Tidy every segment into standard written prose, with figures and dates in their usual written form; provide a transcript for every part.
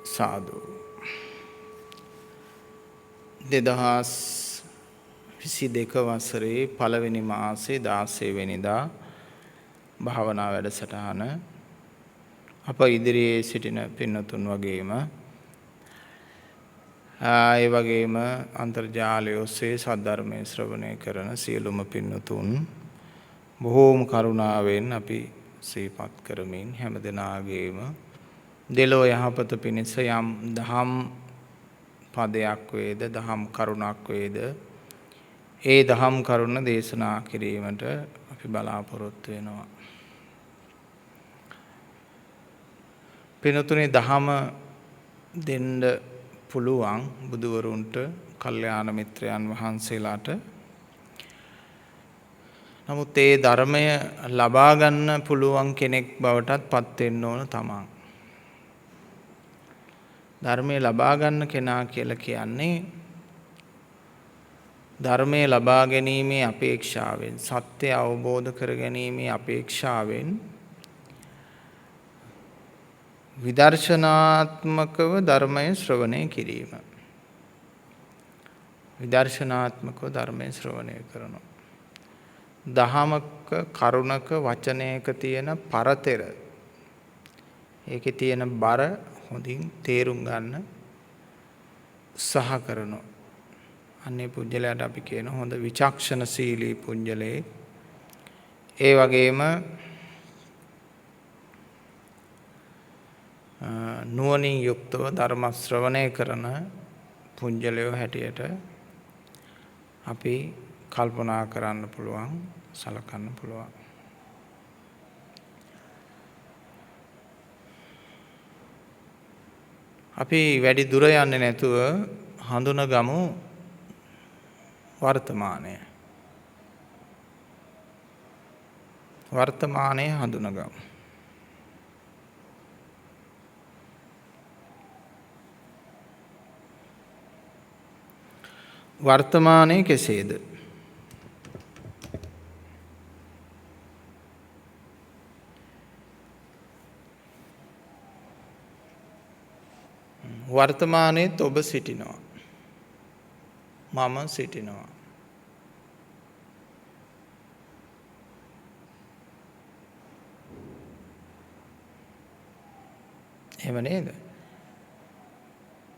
සාදු 2022 වසරේ පළවෙනි මාසේ 16 වෙනිදා භාවනා වැඩසටහන අප ඉදිරියේ සිටින පින්නතුන් වගේම ඒ වගේම අන්තර්ජාලය ඔස්සේ සද්ධර්මයේ ශ්‍රවණය කරන සියලුම පින්නතුන් බොහෝම කරුණාවෙන් අපි සිහිපත් කරමින් හැම දිනාගේම දෙලෝ යහපත පිණිස යම් දහම් පදයක් වේද දහම් කරුණක් වේද ඒ දහම් කරුණ දේශනා කිරීමට අපි බලාපොරොත්තු වෙනවා. පින්තුනේ දහම දෙන්න පුළුවන් බුදුවරුන්ට කල්යාණ මිත්‍රයන් වහන්සේලාට. නමුත් ඒ ධර්මය ලබා ගන්න පුළුවන් කෙනෙක් බවටත් පත් වෙන්න ඕන තමන්. ධර්මය ලබා ගන්න කෙනා කියලා කියන්නේ ධර්මය ලබා ගැනීමේ අපේක්ෂාවෙන් සත්‍ය අවබෝධ කර ගැනීමේ අපේක්ෂාවෙන් විදර්ශනාත්මකව ධර්මය ශ්‍රවණය කිරීම. විදර්ශනාත්මකව ධර්මය ශ්‍රවණය කරනවා. දහමක කරුණක වචනයක තියෙන පරතර ඒකේ තියෙන බර හොඳින් තේරුම් ගන්න උත්සාහ කරනවා. අන්නේ පුජ්‍යලයට අපි කියන හොඳ විචක්ෂණශීලී පුජ්‍යලේ. ඒ වගේම නුවණින් යුක්තව ධර්ම ශ්‍රවණය කරන පුජ්‍යලයෝ හැටියට අපි කල්පනා කරන්න පුළුවන්, සලකන්න පුළුවන්. අපි වැඩි දුර යන්නේ නැතුව හඳුනගමු වර්තමානය. වර්තමානය හඳුනගමු. වර්තමානය කෙසේද? වර්තමානයේත් ඔබ සිටිනවා. මම සිටිනවා. එහෙම නේද?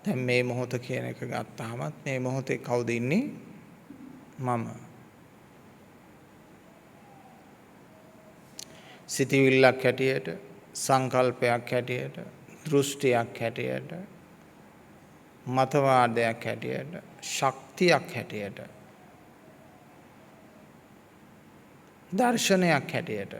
දැන් මේ මොහොත කියන එක ගත්තාමත් මේ මොහොතේ කවුද ඉන්නේ? මම. සිතවිල්ලක් හැටියට, සංකල්පයක් හැටියට, දෘෂ්ටියක් හැටියට, මතවාදයක් හැටියට, ශක්තියක් හැටියට, දර්ශනයක් හැටියට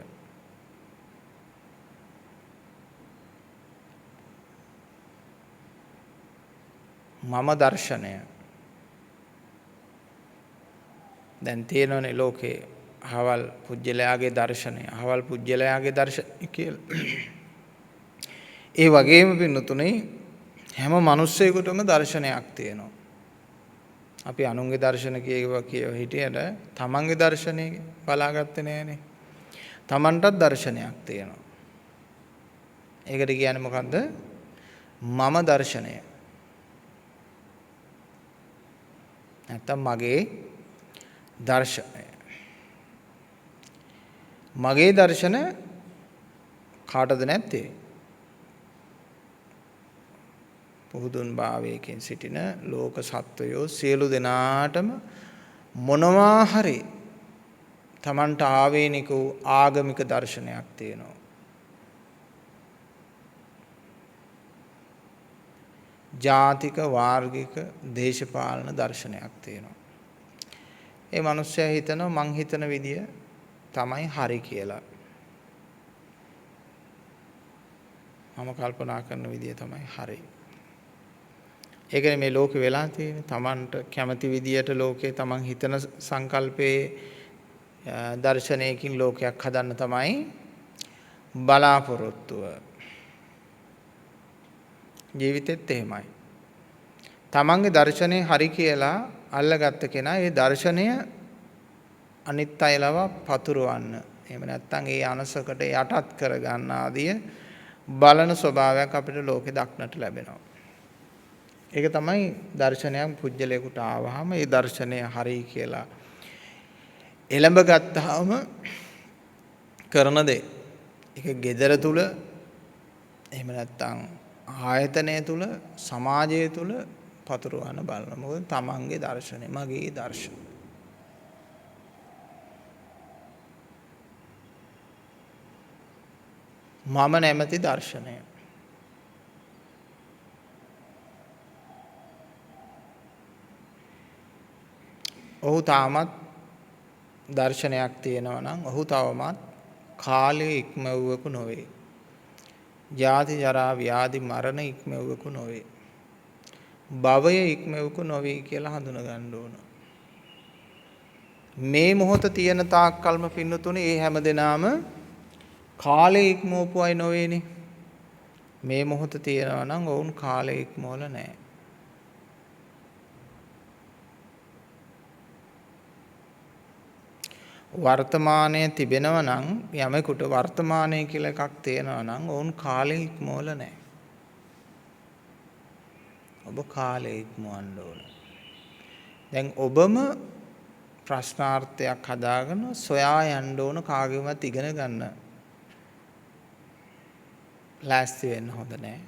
මම දර්ශනය. දැන් තියෙනනේ ලෝකේ අහවල් පුජ්‍යලයාගේ දර්ශනය, අහවල් පුජ්‍යලයාගේ දර්ශනය කියලා. ඒ වගේම පින්නතුනේ හැම මිනිස්සෙකුටම දර්ශනයක් තියෙනවා. අපි අනුන්ගේ දර්ශන කියව හිටියට තමන්ගේ දර්ශනය බලාගත්තේ නෑනේ. තමන්ටත් දර්ශනයක් තියෙනවා. ඒකට කියන්නේ මොකද්ද? මම දර්ශනය. නැත්තම් මගේ දර්ශනය. මගේ දර්ශන කාටද නැත්තේ? පුහුදුන් භාවයකින් සිටින ලෝක සත්වයෝ සියලු දෙනාටම මොනවා හරි තමන්ට ආවේනික වූ ආගමික දර්ශනයක් තියෙනවා. ජාතික, වාර්ගික, දේශපාලන දර්ශනයක් තියෙනවා. ඒ මිනිස්සයා හිතනවා මං හිතන විදිය තමයි හරි කියලා. මම කල්පනා කරන විදිය තමයි හරි. ඒකනේ මේ ලෝකේ වෙලා තියෙන්නේ. තමන්ට කැමති විදියට ලෝකේ තමන් හිතන සංකල්පයේ දර්ශනයකින් ලෝකයක් හදන්න තමයි බලාපොරොත්තුව. ජීවිතෙත් එහෙමයි. තමන්ගේ දර්ශනය හරි කියලා අල්ලගත්ත කෙනා ඒ දර්ශනය අනිත් අය ලව පතුරවන්න. එහෙම නැත්නම් ඒ අනසකට යටත් කර ගන්න ආදිය බලන ස්වභාවයක් අපිට ලෝකේ දක්නට ලැබෙනවා. ඒක තමයි දර්ශනයක් පුජ්‍යලයකට ආවහම ඒ දර්ශනය හරි කියලා එළඹ ගත්තාම කරන දේ. ඒක gedara තුල එහෙම නැත්නම් ආයතනය තුල සමාජය තුල පතුරවන්න බලන. මොකද තමන්ගේ දර්ශනය මගේ දර්ශනය. මම නැමැති දර්ශනය. ඔහු තාමත් දර්ශනයක් තියෙනවා නම් ඔහු තවමත් කාලය ඉක්මවුවකු නොවේ. ජාති ජරා ව්‍යාධි මරණ ඉක්මවුවකු නොවේ. භවය ඉක්මවුවකු නොවේ කියලා හඳුන ගන්න ඕන. මේ මොහොත තියෙන තාක් කල්ම පින්නතුනේ ඒ හැමදෙනාම කාලය ඉක්මවපු අය නොවේනේ. මේ මොහොත තියෙනවා නම් ඔවුන් කාලය ඉක්මවල නැහැ. වර්තමානයේ තිබෙනවා නම් යමෙකුට වර්තමානය කියලා එකක් තියෙනවා නම් ඔවුන් කාලය ඉක්මවල නැහැ. ඔබ කාලය ඉක්මවන්න ඕන. දැන් ඔබම ප්‍රශ්නාර්ථයක් හදාගෙන සොයා යන්න ඕන කාගෙවත් ඉගෙන ගන්න. ලෑස්ති වෙන්න හොඳ නැහැ.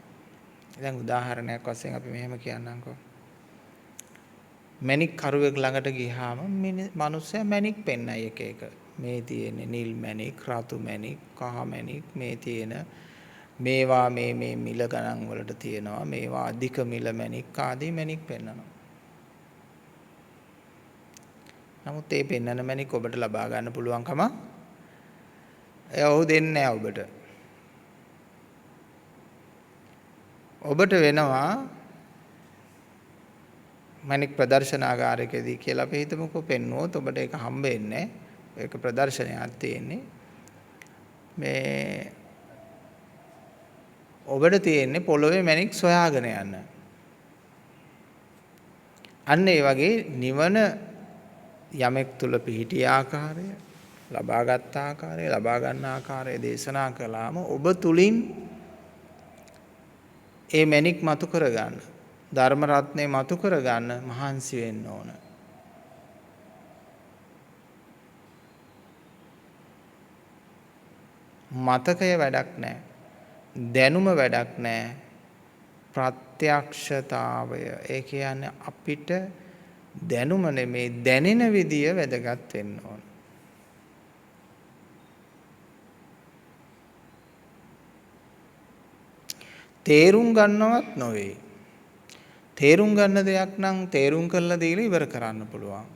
දැන් උදාහරණයක් වශයෙන් අපි මෙහෙම කියන්නම්කෝ. මැණික් කරුවෙක් ළඟට ගියාම මිනිස්සයා මැණික් පෙන්නයි එක එක. මේ තියෙන්නේ නිල් මැණික්, රතු මැණික්, කහ මැණික්, මේ තියෙන මේවා මේ මිල ගණන් වලට තියෙනවා. මේවා අධික මිල මැණික් ආදී මැණික් පෙන්නනවා. නමුත් මේ පෙන්නන මැණික් ඔබට ලබා ගන්න පුළුවන්කම ඔහු දෙන්නේ නැහැ ඔබට. ඔබට වෙනවා මැණික් ප්‍රදර්ශනාගාරයකදී කියලා අපි හිතමුකෝ පෙන්වුවොත් ඔබට ඒක හම්බ වෙන්නේ ඒක ප්‍රදර්ශනයක් තියෙන්නේ මේ ඔබට තියෙන්නේ පොළොවේ මැණික් සොයාගෙන යන්න. අන්න ඒ වගේ නිවන යමෙක් තුල පිහිටි ආකාරය, ලබාගත් ආකාරය, ලබා ගන්න ආකාරය දේශනා කළාම ඔබ තුලින් ඒ මැණික් මතු කරගන්න ධර්ම රත්නේ මතු කරගන්න මහන්සි වෙන්න ඕන. මතකය වැඩක් නැහැ. දැනුම වැඩක් නැහැ. ප්‍රත්‍යක්ෂතාවය. ඒ කියන්නේ අපිට දැනුම නෙමේ දැනෙන විදිය වැදගත් වෙන්න ඕන. තේරුම් ගන්නවත් නොවේ. තේරුම් ගන්න දෙයක් නම් තේරුම් කරලා දීලා ඉවර කරන්න පුළුවන්.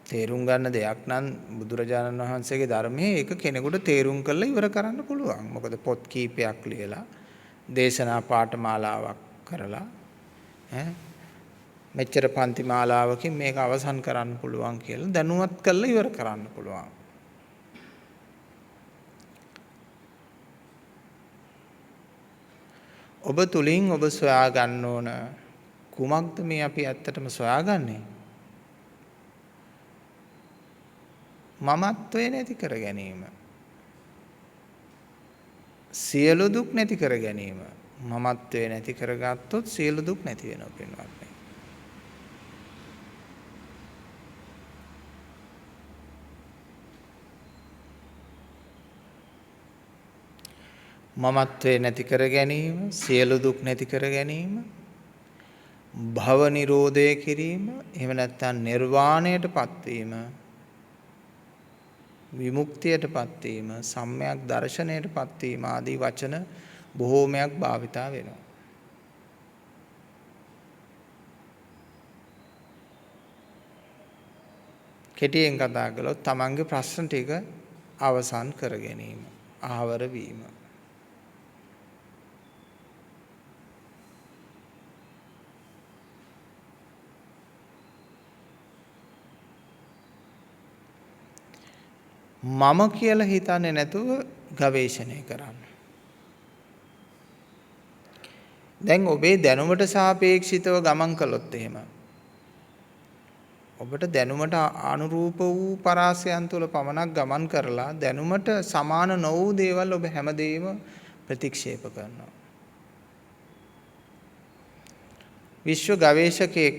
තේරුම් ගන්න දෙයක් නම් බුදුරජාණන් වහන්සේගේ ධර්මයේ ඒක කෙනෙකුට තේරුම් කරලා ඉවර කරන්න පුළුවන්. මොකද පොත් කීපයක් ලියලා දේශනා පාඨමාලාවක් කරලා මෙච්චර පන්ති මාලාවකින් මේක අවසන් කරන්න පුළුවන් කියලා දැනුවත් කරලා ඉවර කරන්න පුළුවන්. ඔබ තුලින් ඔබ සොයා ගන්න ඕන කුමක්ද මේ අපි ඇත්තටම සොයාගන්නේ? මමත්වේ නැති කර ගැනීම. සියලු දුක් නැති කර ගැනීම. මමත්වේ නැති කරගත්තොත් සියලු දුක් නැති වෙනවා පින්වත්නි. මමත්වේ නැති කර ගැනීම, සියලු දුක් නැති කර ගැනීම, භව නිරෝධය කිරීම, එහෙම නැත්නම් නිර්වාණයටපත් වීම, විමුක්තියටපත් වීම, සම්‍යක් දර්ශනයටපත් වීම ආදී වචන බොහෝමයක් භාවිතා වෙනවා. කෙටියෙන් කතා කළොත් තමන්ගේ ප්‍රශ්න ටික අවසන් කර ගැනීම, ආවර වීම. මම කියලා හිතන්නේ නැතුව ගවේෂණය කරන්න. දැන් ඔබේ දැනුමට සාපේක්ෂිතව ගමන් කළොත් එහෙම ඔබට දැනුමට අනුරූප වූ පරාසයන් තුළ පමණක් ගමන් කරලා දැනුමට සමාන නොවූ දේවල් ඔබ හැමදේම ප්‍රතික්ෂේප කරනවා. විශ්ව ගවේෂකයෙක්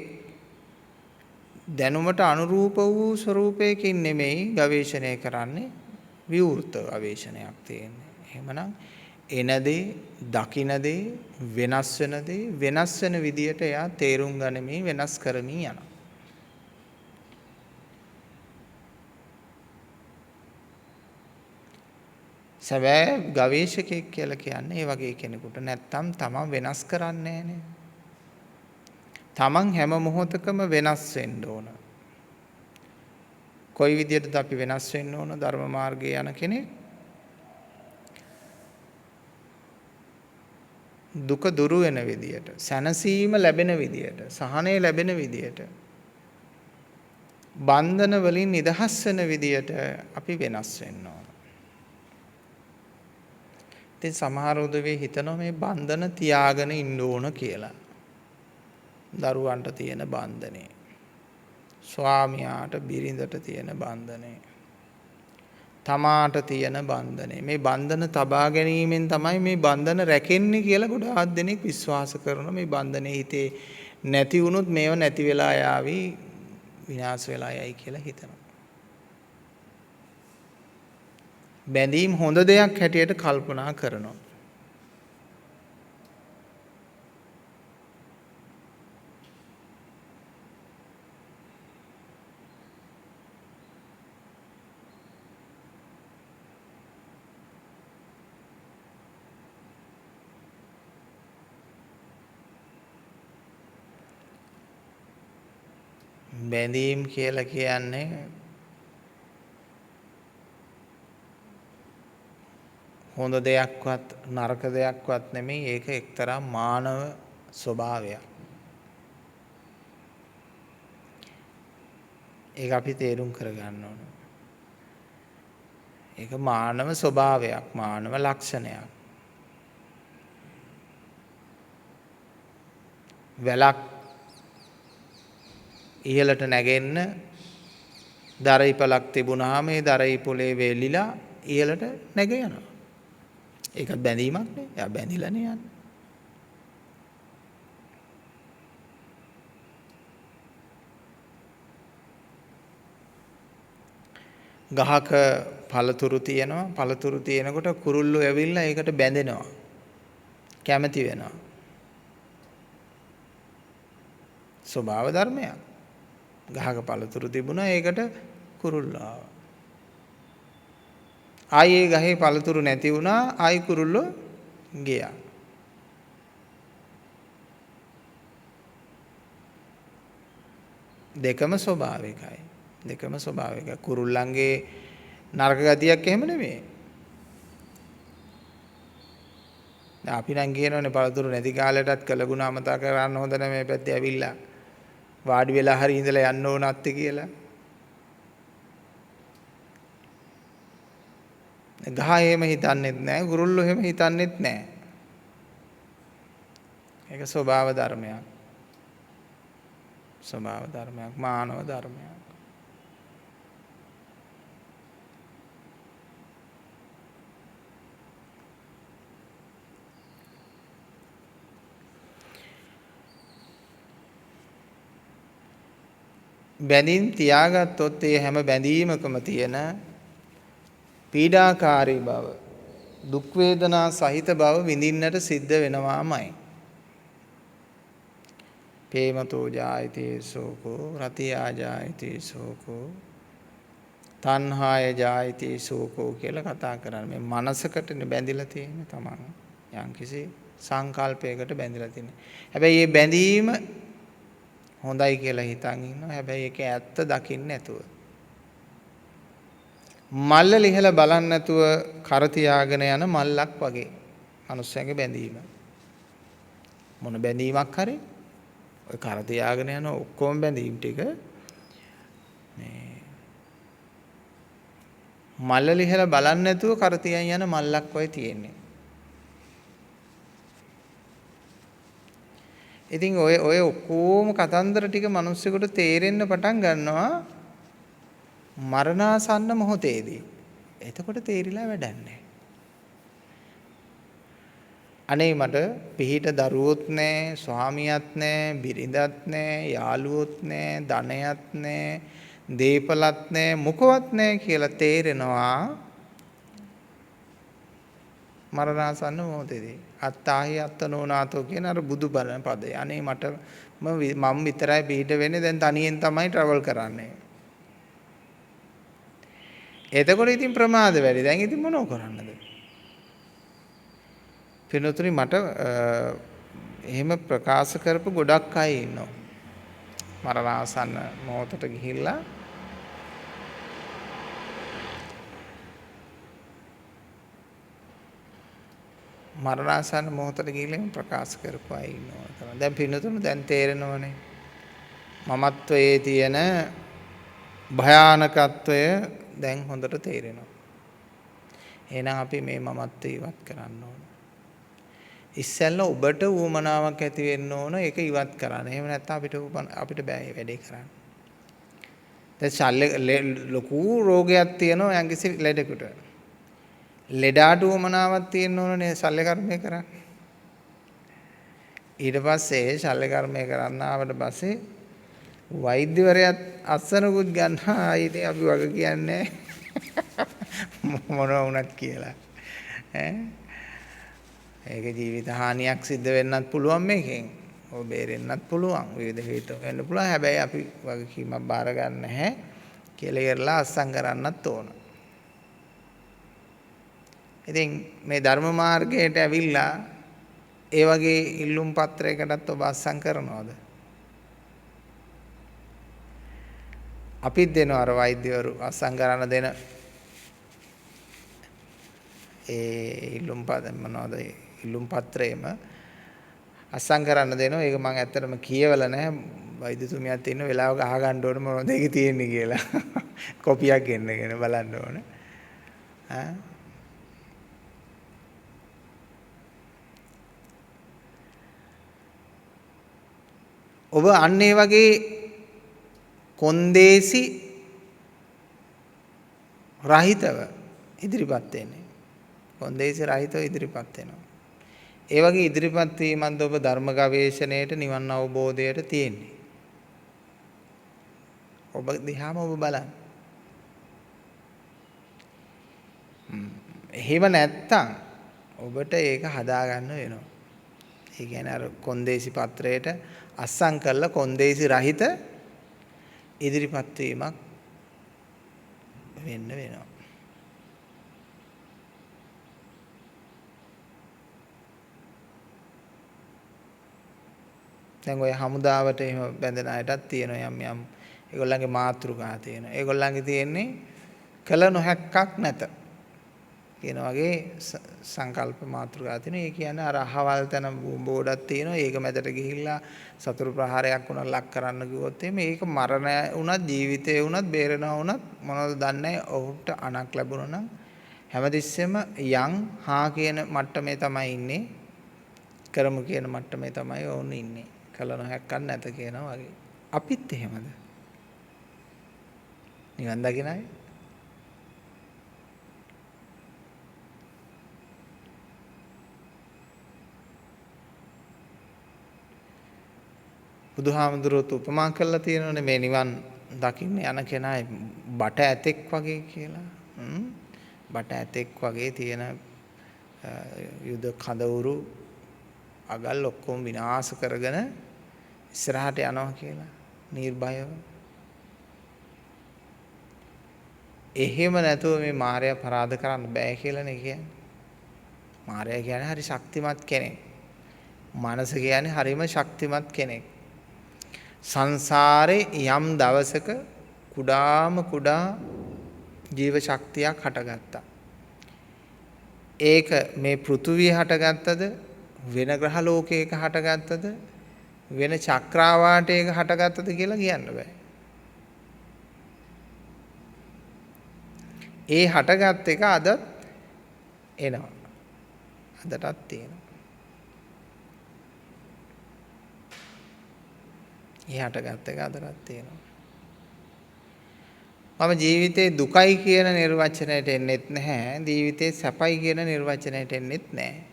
දැනුමට අනුරූප වූ ස්වරූපයකින් නෙමෙයි ගවේෂණය කරන්නේ විවෘත ගවේෂණයක් තියෙන්නේ. එහෙමනම් එන දේ, දකින දේ, වෙනස් වෙන දේ වෙනස් වෙන විදියට එයා තේරුම් ගනිමින් වෙනස් කරමින් යනවා. සැබෑ ගවේෂකයෙක් කියලා කියන්නේ ඒ වගේ කෙනෙකුට නැත්තම් තමන් වෙනස් කරන්නේ නැහනේ. තමන් හැම මොහොතකම වෙනස් වෙන්න ඕන. කොයි විදියටද අපි වෙනස් වෙන්න ඕන ධර්ම මාර්ගයේ යන කෙනෙක්? දුක දුරු වෙන විදියට, සැනසීම ලැබෙන විදියට, සහනය ලැබෙන විදියට, බන්ධන වලින් නිදහස් වෙන විදියට අපි වෙනස් වෙන්න ඕන. ඉතින් සමහර උදවිය හිතනවා මේ බන්ධන තියාගෙන ඉන්න ඕන කියලා. දරුවන්ට තියෙන බන්ධනේ, ස්වාමියාට බිරිඳට තියෙන බන්ධනේ, තමාට තියෙන බන්ධනේ. මේ බන්ධන තබා ගැනීමෙන් තමයි මේ බන්ධන රැකෙන්නේ කියලා ගොඩාක් දෙනෙක් විශ්වාස කරනවා. මේ බන්ධනේ හිතේ නැති වුණොත් මේව නැති වෙලා යාවි, විනාශ වෙලා යයි කියලා හිතනවා. බැඳීම් හොඳ දෙයක් හැටියට කල්පනා කරනවා. බැඳීම් කියලා කියන්නේ හොඳ දෙයක්වත් නරක දෙයක්වත් නෙමෙයි. ඒක එක්තරා මානව ස්වභාවයක්. ඒක අපි තේරුම් කරගන්න ඕන. ඒක මානව ස්වභාවයක්, මානව ලක්ෂණයක්. වැලක් ඉහළට නැගෙන්න දරයිපලක් තිබුණාම ඒ දරයිපොලේ වේලිලා ඉහළට නැග යනවා. ඒකත් බැඳීමක් නේ. එයා බැඳිලානේ යන්නේ. ගහක පළතුරු තියෙනවා. පළතුරු තියෙනකොට කුරුල්ලෝ ඇවිල්ලා ඒකට බැඳෙනවා. කැමති වෙනවා. ස්වභාව ධර්මයක්. ගහක පළතුරු තිබුණා, ඒකට කුරුල්ලෝ ආවා. ආයේ ගහේ පළතුරු නැති වුණා, ආයි කුරුල්ලෝ ගියා. දෙකම ස්වභාවිකයි. දෙකම ස්වභාවිකයි. කුරුල්ලන්ගේ නරක ගතියක් එහෙම නෙමෙයි. දැන් අපි නම් කියනෝනේ පළතුරු නැති කාලයටත් කළගුණ අමතක කරන්න හොඳ නැහැ, මේ පැත්තේ ඇවිල්ලා වාඩි වෙලා හරි ඉඳලා යන්න ඕන අත්තේ කියලා. ගහ එහෙම හිතන්නේත් නැහැ, කුරුල්ලෝ එහෙම හිතන්නේත් නැහැ. ඒක ස්වභාව ධර්මයක්. ස්වභාව ධර්මයක්, මානව ධර්මයක්. බැඳීම් තියාගත්තොත් ඒ හැම බැඳීමකම තියෙන පීඩාකාරී බව, දුක් වේදනා සහිත බව විඳින්නට සිද්ධ වෙනවාමයි. පේමතෝ ජායති සෝකෝ, රතියා ජායති සෝකෝ, තණ්හාය ජායති සෝකෝ කියලා කතා කරන්නේ. මේ මනසකට බැඳිලා තියෙන තමන් යම්කිසි සංකල්පයකට බැඳිලා තියෙන. හැබැයි මේ බැඳීම හොඳයි කියලා හිතන් ඉන්නවා. හැබැයි ඒක ඇත්ත දකින්න නැතුව, මල්ල ලිහලා බලන්න නැතුව කර තියාගෙන යන මල්ලක් වගේ මනුස්සයන්ගේ බැඳීම. මොන බැඳීමක් හරි ඔය කර තියාගෙන යන ඔක්කොම බැඳීම් ටික මේ මල්ල ලිහලා බලන්න නැතුව කර තියන් යන මල්ලක් වගේ තියෙන්නේ. ඉතින් ඔය ඔක්කොම කතන්දර ටික මිනිස්සුන්ට තේරෙන්න පටන් ගන්නවා මරණාසන්න මොහොතේදී. එතකොට තේරිලා වැඩක් නැහැ. අනේ මට පිහිට දරුවොත් නැහැ, ස්වාමියාත් නැහැ, බිරිඳත් නැහැ, යාළුවොත් නැහැ, ධනයත් නැහැ, දීපලත් නැහැ, මොකවත් නැහැ කියලා තේරෙනවා මරණාසන්න මොහොතේදී. අත්තාහි අත්තනෝනාතෝ කියන අර බුදු බණ පදේ. අනේ මට මම විතරයි පිහිට වෙන්නේ, දැන් තනියෙන් තමයි ට්‍රැවල් කරන්නේ. එතකොට ඉතින් ප්‍රමාද වැඩි. දැන් ඉතින් මොනව කරන්නද? පිනතුනි මට එහෙම ප්‍රකාශ කරපු ගොඩක් අය ඉන්නවා. මරණාසන්න මොහොතට ගිහිල්ලා මරණාසන්න මොහොතට ගිහිල්ලා ප්‍රකාශ කරපු අය ඉන්නවා. දැන් පිනතුනි දැන් තේරෙනවනේ. මමත්වයේ තියෙන භයානකත්වය දැන් හොඳට තේරෙනවා. එහෙනම් අපි මේ මමත්වය ඉවත් කරන්න ඕන. ඉස්සෙල්ලා ඔබට උවමනාවක් ඇති වෙන්න ඕන ඒක ඉවත් කරන්න. එහෙම නැත්නම් අපිට බෑ වැඩේ කරන්න. දැන් ලොකු රෝගයක් තියෙනවා යම්කිසි ලෙඩෙකුට. ලෙඩාට උවමනාවක් තියෙන්න ඕනනේ ශල්‍ය කර්මය කරන්න. ඊට පස්සේ ශල්‍ය කර්මය කරන්න ආවට පස්සේ වෛද්‍යවරයාත් අස්සනකුත් ගන්නවා. ඊට අපි වග කියන්නේ මොනවා වුණත් කියලා. ඒක ජීවිත හානියක් සිද්ධ වෙන්නත් පුළුවන් මේකෙන්. ඔබ බේරෙන්නත් පුළුවන්. විවිධ හේතු වෙන්න පුළුවන්. හැබැයි අපි වගකීමක් බාර ගන්න නැහැ කියලා ඉරලා අස්සම් කරන්නත් ඕන. ඉතින් මේ ධර්ම මාර්ගයට ඇවිල්ලා ඒ වගේ ඉල්ලුම් පත්‍රයකටත් ඔබ අස්සම් කරනවද? අපිත් දෙනවා අර වෛද්‍යවරු අස්සම් කරන්න දෙන ඒ ඉල්ලුම් පත්‍රයේම අස්සම් කරන්න දෙනවා. ඒක මම ඇත්තටම කියවලා නැහැ. වෛද්‍යතුමියත් ඉන්න වෙලාවක අහගන්න ඕනේ මොනවද ඒකේ තියෙන්නේ කියලා. කොපියක් ගෙන්නගෙන බලන්න ඕනේ. ඔබ අන්න ඒ වගේ කොන්දේසි රහිතව ඉදිරිපත් වෙන්නේ. කොන්දේසි රහිතව ඉදිරිපත් වෙනවා. ඒ වගේ ඉදිරිපත් වීමත් ඔබ ධර්ම ගවේෂණයට නිවන් අවබෝධයට තියෙන්නේ. ඔබ දිහාම ඔබ බලන්න. එහෙම නැත්තම් ඔබට ඒක හදාගන්න වෙනවා. ඒ කියන්නේ අර කොන්දේසි පත්‍රයට අස්සම් කරලා කොන්දේසි රහිත ඉදිරිපත් වීමක් වෙන්න වෙනවා. දැන් ඔය හමුදාවට එහෙම බැඳෙන අයටත් තියෙනවා යම් ඒගොල්ලන්ගේ මාතෘකා තියෙනවා. ඒගොල්ලන්ගේ තියෙන්නේ කල නොහැක්කක් නැත කියන වගේ සංකල්ප මාතෘකා තියෙනවා. ඒ කියන්නේ අර අහවල් තැන බෝඩක් තියෙනවා. ඒක මැදට ගිහිල්ලා සතුරු ප්‍රහාරයක් වුණා ලක් කරන්න කිව්වොත් මේක මරණය වුණත් ජීවිතේ වුණත් බේරෙනවා වුණත් මොනවද දන්නේ ඔහුට අනක් ලැබුණා නම් හැමතිස්සෙම යන් හා කියන මට්ටමේ තමයි ඉන්නේ. කරමු කියන මට්ටමේ තමයි වුන් ඉන්නේ. කල නොහැක්කක් නැත කියනවා වගේ. අපිත් එහෙමද? නිවන් දකින අය? බුදුහාමුදුරුවෝ උපමා කරලා තියෙනවනේ මේ නිවන් දකින්න යන කෙනා බට ඇතෙක් වගේ කියලා. බට ඇතෙක් වගේ තියෙන යුද කඳවුරු අගල් ඔක්කොම විනාශ කරගෙන ඉස්සරහට යනවා කියලා නිර්භයව. එහෙම නැතුව මේ මායя පරාද කරන්න බෑ කියලානේ කියන්නේ. මායя කියන්නේ හරි ශක්තිමත් කෙනෙක්. මනස කියන්නේ හරිම ශක්තිමත් කෙනෙක්. සංසාරේ යම් දවසක කුඩා ජීව ශක්තියක් හටගත්තා. ඒක මේ පෘථුවිය හටගත්තද වෙන ග්‍රහ ලෝකයක හටගත්තද වෙන චක්‍රාවාටයක හටගත්තද කියලා කියන්න බෑ. ඒ හටගත් එක අදත් එනවා. අදටත් තියෙනවා. ඒ හටගත් එක අදටත් තියෙනවා. මම ජීවිතේ දුකයි කියන නිර්වචනයට එන්නෙත් නැහැ. ජීවිතේ සැපයි කියන නිර්වචනයට එන්නෙත් නැහැ.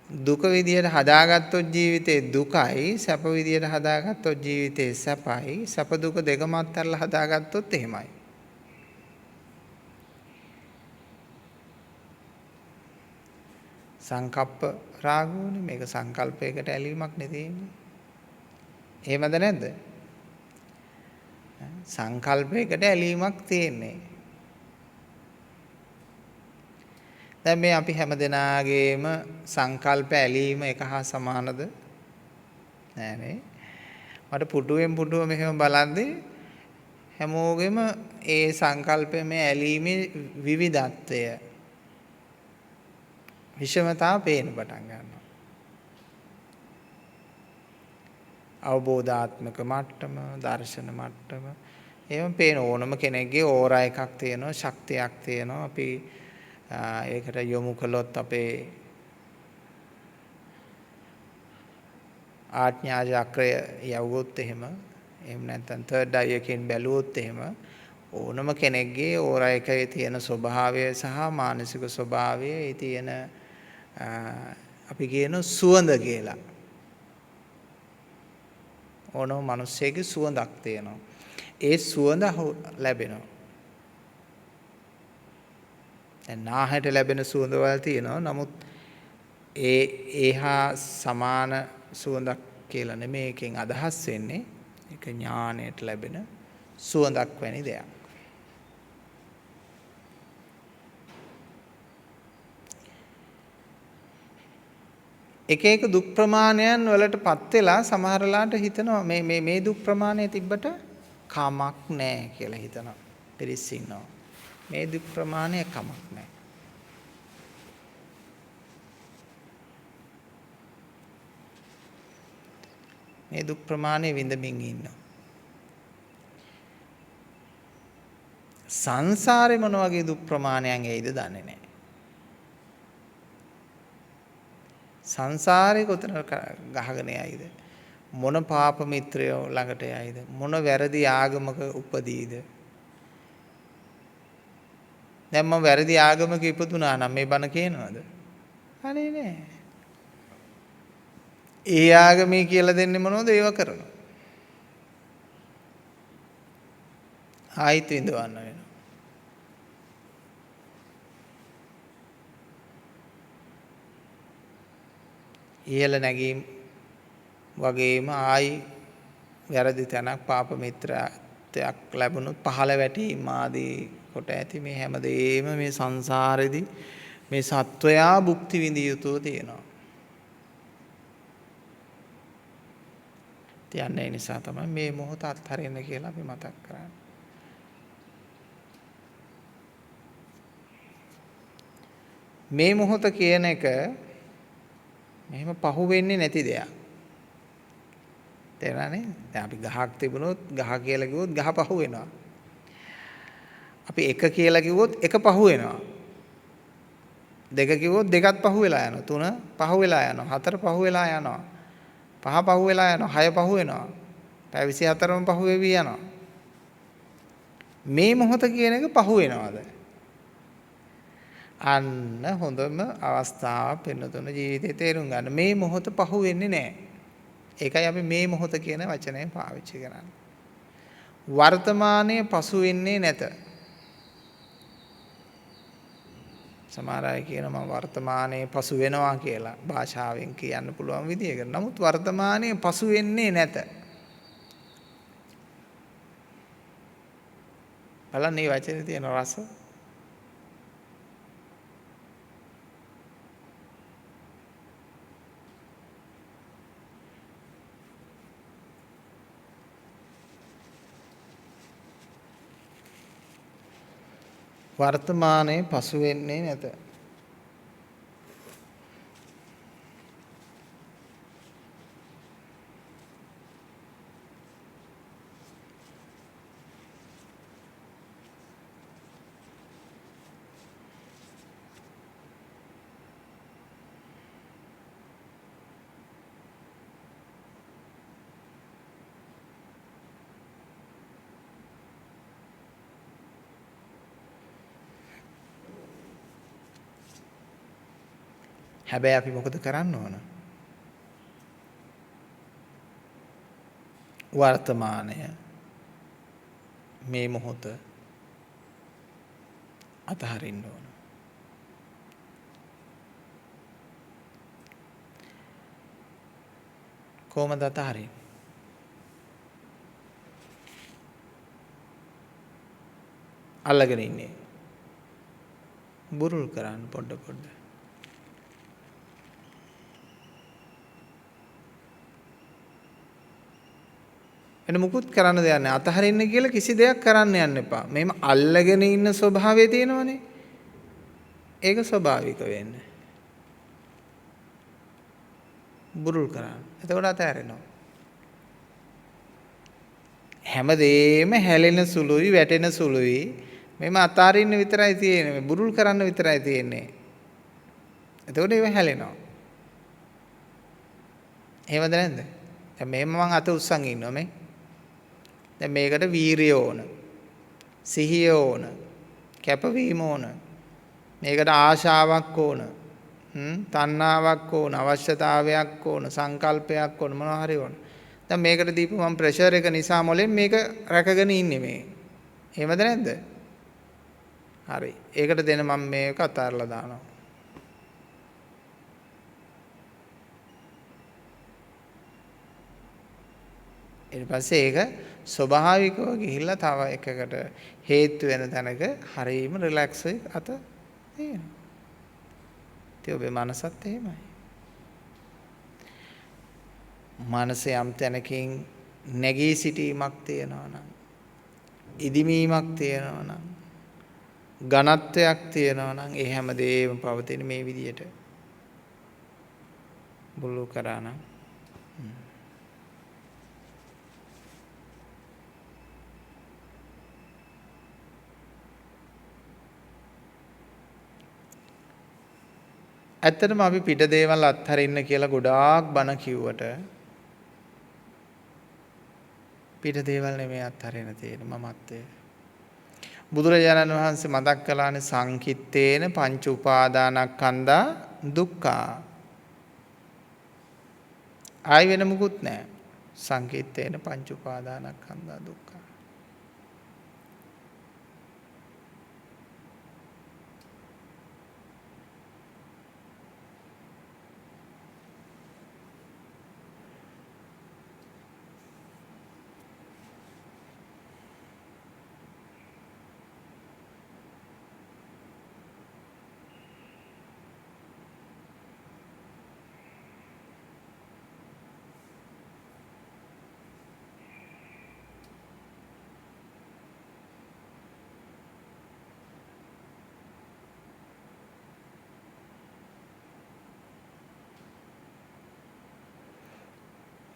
දුක විදියට හදාගත්තොත් ජීවිතේ දුකයි, සැප විදියට හදාගත්තොත් ජීවිතේ සැපයි. සැප දුක දෙකම අත්හැරලා හදාගත්තොත් එහෙමයි. සංකප්ප රාගෝනේ, මේක සංකල්පයකට ඇලීමක් නේ තියෙන්නේ. එහෙමද නැද්ද? සංකල්පයකට ඇලීමක් තියෙන්නේ. දැන් මේ අපි හැම දෙනාගේම සංකල්ප ඇලීම එක හා සමානද? නෑනේ. මට පුටුවෙන් පුටුව මෙහෙම බලද්දී හැමෝගෙම ඒ සංකල්පයේ ඇලීමේ විවිධත්වය, විෂමතාව පේන්න පටන් ගන්නවා. අවබෝධාත්මක මට්ටම, දර්ශන මට්ටම, එහෙම පේන ඕනම කෙනෙක්ගේ ඕරා එකක් තියෙනවා, ශක්තියක් තියෙනවා. අපි ඒකට යොමු කළොත් අපේ ආඥා චක්‍රය යවුවොත් එහෙම නැත්නම් තර්ඩ් අයි එකෙන් බැලුවොත් එහෙම ඕනම කෙනෙක්ගේ ඕරා එකේ තියෙන ස්වභාවය සහ මානසික ස්වභාවය, ඒ තියෙන අපි කියන සුවඳ කියලා. ඕනම මිනිස්සෙගේ සුවඳක් තියෙනවා. ඒ සුවඳ ලැබෙනවා. දැන් නාහයට ලැබෙන සුවඳවල් තියෙනවා. නමුත් ඒහා සමාන සුවඳක් කියලා නෙමෙයි එකෙන් අදහස් වෙන්නේ. ඒක ඥාණයට ලැබෙන සුවඳක් වැනි දෙයක්. එක එක දුක් ප්‍රමාණයන් වලටපත් වෙලා සමහරලාට හිතනවා මේ දුක් ප්‍රමාණය තිබ්බට කමක් නැහැ කියලා හිතනවා. පිරිස් ඉන්නවා. මේ දුක් ප්‍රමාණය කමක් නැහැ. මේ දුක් ප්‍රමාණය විඳමින් ඉන්නවා. සංසාරේ මොන වගේ දුක් ප්‍රමාණයන් එයිද දන්නේ නැහැ. සංසාරේ කොතන ගහගෙන යයිද? මොන පාප මිත්‍රයෝ ළඟට යයිද? මොන වැරදි ආගමක උපදීද? දැන් මම වැරදි ආගමක ඉපදුනා නම් මේ බණ කියනවද? අනේ නෑ. ඒ ආගමේ කියලා දෙන්නේ මොනවද? ඒව කරනවා. ආයිත් විඳවන්න වෙනවා. ඉහළ නැගීම් වගේම ආයි වැරදි තැනක් පාප මිත්‍රත්වයක් ලැබුණොත් පහළ වැටීම් ආදී කොට ඇති මේ හැමදේම මේ සංසාරෙදී මේ සත්වයා භුක්ති විඳිය යුතුව තියෙනවා. තියන්නේ ඒ නිසා තමයි මේ මොහොත අත්හරින්න කියලා අපි මතක් කරන්නේ. මේ මොහොත කියන එක මෙහෙම පහු වෙන්නේ නැති දෙයක්. තේරුණානේ? දැන් අපි ගහක් තිබුණොත් ගහ කියලා කිව්වොත් ගහ පහු වෙනවා. අපි එක කියලා කිව්වොත් එක පහු වෙනවා. දෙක කිව්වොත් දෙකත් පහු වෙලා යනවා. තුන පහු වෙලා යනවා. හතර පහු වෙලා යනවා. පහ පහු වෙලා යනවා. හය පහු වෙනවා. පැය 24ම පහු වෙවි යනවා. මේ මොහොත කියන එක පහු වෙනවද? අන්න හොඳම අවස්ථාව වෙනතුන ජීවිතේ තේරුම් ගන්න. මේ මොහොත පහු වෙන්නේ නැහැ. ඒකයි අපි මේ මොහොත කියන වචනය පාවිච්චි කරන්නේ. වර්තමානයේ පසු වෙන්නේ නැත. සමහර අය කියනවා මම වර්තමානයේ පසු වෙනවා කියලා භාෂාවෙන් කියන්න පුළුවන් විදියකට. නමුත් වර්තමානයේ පසු වෙන්නේ නැත. බලන්න මේ වචනේ තියෙන රස. වර්තමානයේ පසු වෙන්නේ නැත. හැබැයි අපි මොකද කරන්න ඕන? වර්තමානය මේ මොහොත අතහරින්න ඕන. කොහොමද අතහරින්නේ? අල්ලගෙන ඉන්නේ. බුරුල් කරන්න පොඩ පොඩ. වෙන මුකුත් කරන්න දෙයක් නැහැ. අතහරින්න කියලා කිසි දෙයක් කරන්න යන්න එපා. මේම අල්ලගෙන ඉන්න ස්වභාවය තියෙනවනේ. ඒක ස්වභාවික වෙන්න. බුරුල් කරන්න. එතකොට අතහැරෙනවා. හැමදේම හැලෙන සුළුයි වැටෙන සුළුයි. මේම අතාරින්න විතරයි තියෙන්නේ. බුරුල් කරන්න විතරයි තියෙන්නේ. එතකොට ඒව හැලෙනවා. එහෙමද නැද්ද? දැන් මේම මං අත උස්සන් ඉන්නවා මේ. දැන් මේකට වීරිය ඕන. සිහිය ඕන. කැපවීම ඕන. මේකට ආශාවක් ඕන. තණ්හාවක් ඕන. අවශ්‍යතාවයක් ඕන. සංකල්පයක් ඕන. මොනවා හරි ඕන. දැන් මේකට දීපු මම ප්‍රෙෂර් එක නිසා මොලෙන් මේක රැකගෙන ඉන්නේ මේ. එහෙමද නැද්ද? හරි. ඒකට දෙන මම මේක අතාරලා දානවා. ඊට පස්සේ ඒක ස්වභාවිකව ගිහිල්ලා තව එකකට හේතු වෙන තැනක හරීම රිලැක්ස් වෙයි අත තියෙනවා. ඒ ඔබේ මනසත් එහෙමයි. මනස යම් තැනකින් නැගී සිටීමක් තියෙනවා නම්, ඉදිමීමක් තියෙනවා නම්, ඝනත්වයක් තියෙනවා නම් ඒ හැමදේම පවතින මේ විදියට. බුලු කරා නම් ඇත්තටම අපි පිට දේවල් අත්හරින්න කියලා ගොඩාක් බණ කිව්වට පිට දේවල් නෙමෙයි අත්හරින්න තියෙන මමත්වය. බුදුරජාණන් වහන්සේ මතක් කළානේ සංකිට්ඨේන පංච උපාදානස්කන්ධා දුක්ඛා. ආයි වෙන මුකුත් නැහැ. සංකිට්ඨේන පංච උපාදානස්කන්ධා දුක්ඛා.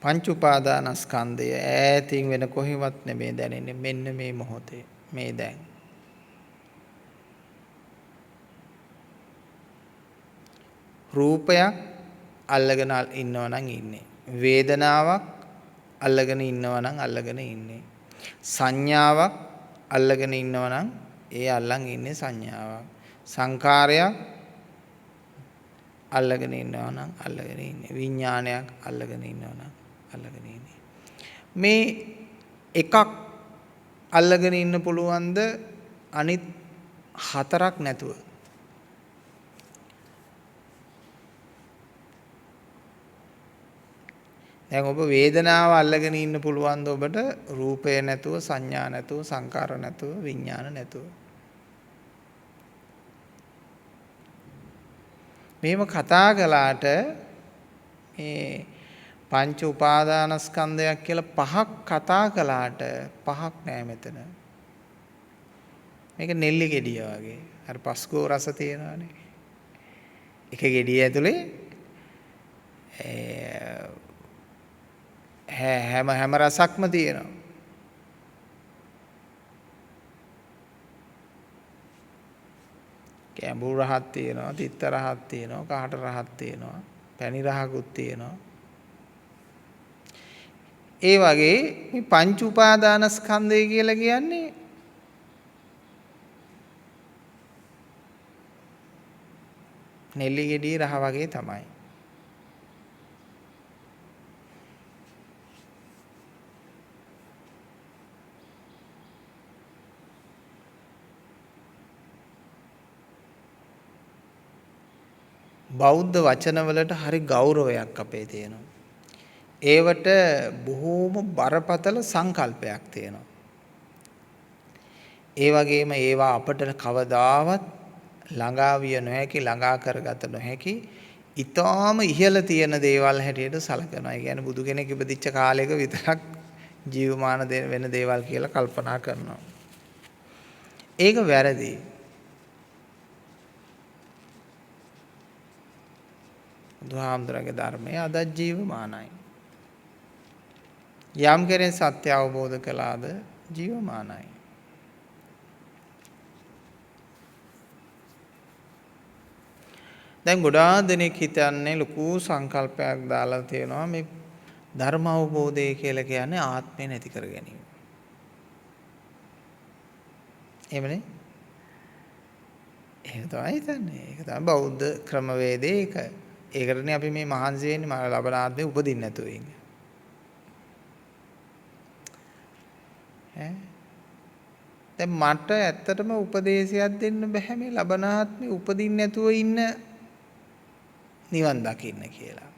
පංච උපාදානස්කන්ධය ඈතින් වෙන කොහෙවත් නෙමෙයි දැනෙන්නේ. මෙන්න මේ මොහොතේ මේ දැන්. රූපයක් අල්ලගෙන ඉන්නවා නම් ඉන්නේ. වේදනාවක් අල්ලගෙන ඉන්නවා නම් අල්ලගෙන ඉන්නේ. සංඥාවක් අල්ලගෙන ඉන්නවා නම් ඒ අල්ලන් ඉන්නේ සංඥාවක්. සංකාරයක් අල්ලගෙන ඉන්නවා නම් අල්ලගෙන ඉන්නේ. විඥානයක් අල්ලගෙන ඉන්නවා නම් අල්ලගෙන ඉන්නේ. මේ එකක් අල්ලගෙන ඉන්න පුළුවන්ද අනිත් හතරක් නැතුව? දැන් ඔබ වේදනාව අල්ලගෙන ඉන්න පුළුවන්ද ඔබට රූපය නැතුව, සංඥා නැතුව, සංකාර නැතුව, විඥාන නැතුව? මේව කතා කළාට මේ පංච උපාදානස්කන්ධයක් කියලා පහක් කතා කළාට පහක් නෑ මෙතන. මේක නෙල්ලි ගෙඩිය වගේ. අර පස්කෝ රස තියෙනවානේ. එක ගෙඩිය ඇතුලේ හැම රසක්ම තියෙනවා. කැඹුරු රහක් තියෙනවා, තිත්ත රහක් තියෙනවා, කාට රහක් තියෙනවා, පැණි රහකුත් තියෙනවා. ඒ වගේ මේ පංච උපාදානස්කන්ධය කියලා කියන්නේ නෙල්ලි ගෙඩියේ රහ වගේ තමයි. බෞද්ධ වචනවලට හරි ගෞරවයක් අපේ තියෙනවා. ඒවට බොහෝම බරපතල සංකල්පයක් තියෙනවා. ඒ වගේම ඒවා අපට කවදාවත් ළඟා විය නොහැකි, ළඟා කරගත නොහැකි, ඊටාම ඉහළ තියෙන දේවල් හැටියට සලකනවා. ඒ කියන්නේ බුදු කෙනෙක් ඉපදිච්ච කාලයක විතරක් ජීවමාන වෙන දේවල් කියලා කල්පනා කරනවා. ඒක වැරදි. බුදුහාමුදුරන්ගේ ධර්මය අදත් ජීවමානයි. යම් කෙනෙක් සත්‍ය අවබෝධ කළාද ජීවමානයි. දැන් ගොඩාක් දෙනෙක් හිතන්නේ ලොකු සංකල්පයක් දාලා තියෙනවා මේ ධර්ම අවබෝධය කියලා කියන්නේ ආත්මය නැති කර ගැනීම. එහෙමනේ? එහෙම තමයි හිතන්නේ. ඒක තමයි බෞද්ධ ක්‍රමවේදය ඒක. ඒකටනේ අපි මේ මහන්සි වෙන්නේ ලබන ආත්මේ උපදින්න නැතුව ඉන්නේ. දැන් මට ඇත්තටම උපදේශයක් දෙන්න බෑ මේ ලබන ආත්මේ උපදින්න නැතුව ඉන්න නිවන් දකින්න කියලා.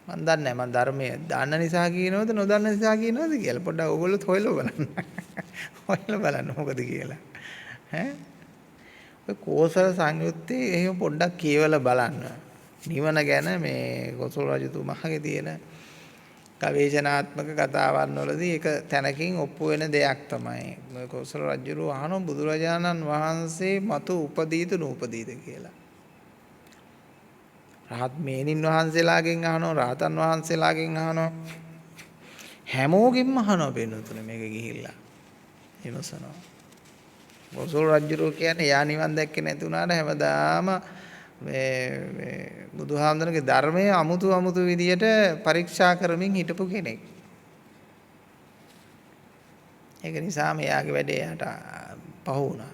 මම දන්නේ නැහැ මම ධර්මයේ දන්න නිසා කියනවද නොදන්න නිසා කියනවද කියලා. පොඩ්ඩක් ඕගොල්ලොත් හොයලා බලන්න. හොයලා බලන්න මොකද කියලා. ඔය කෝසල සංයුත්තේ එහෙම පොඩ්ඩක් කියවලා බලන්න. නිවන ගැන මේ කොසල් රජතුමාගේ තියෙන ගවේෂණාත්මක කතාවන් වලදී එක තැනකින් ඔප්පු වෙන දෙයක් තමයි. මේ කොසල් රජුරු අහනවා බුදුරජාණන් වහන්සේ මතු උපදීද නූපදීද කියලා. රහත් මේනින් වහන්සේලාගෙන් අහනවා, රහතන් වහන්සේලාගෙන් අහනවා. හැමෝගෙන්ම අහනවා වෙනතුනේ මේක ගිහිල්ලා. විමසනවා. කොසල් රජුරු කියන්නේ යා නිවන් දැක්කේ නැති වුණාට හැමදාම මේ බුදුහාමුදුරන්ගේ ධර්මයේ අමුතු විදියට පරීක්ෂා කරමින් හිටපු කෙනෙක්. ඒක නිසා මෙයාගේ වැඩේ යට පහ වුණා.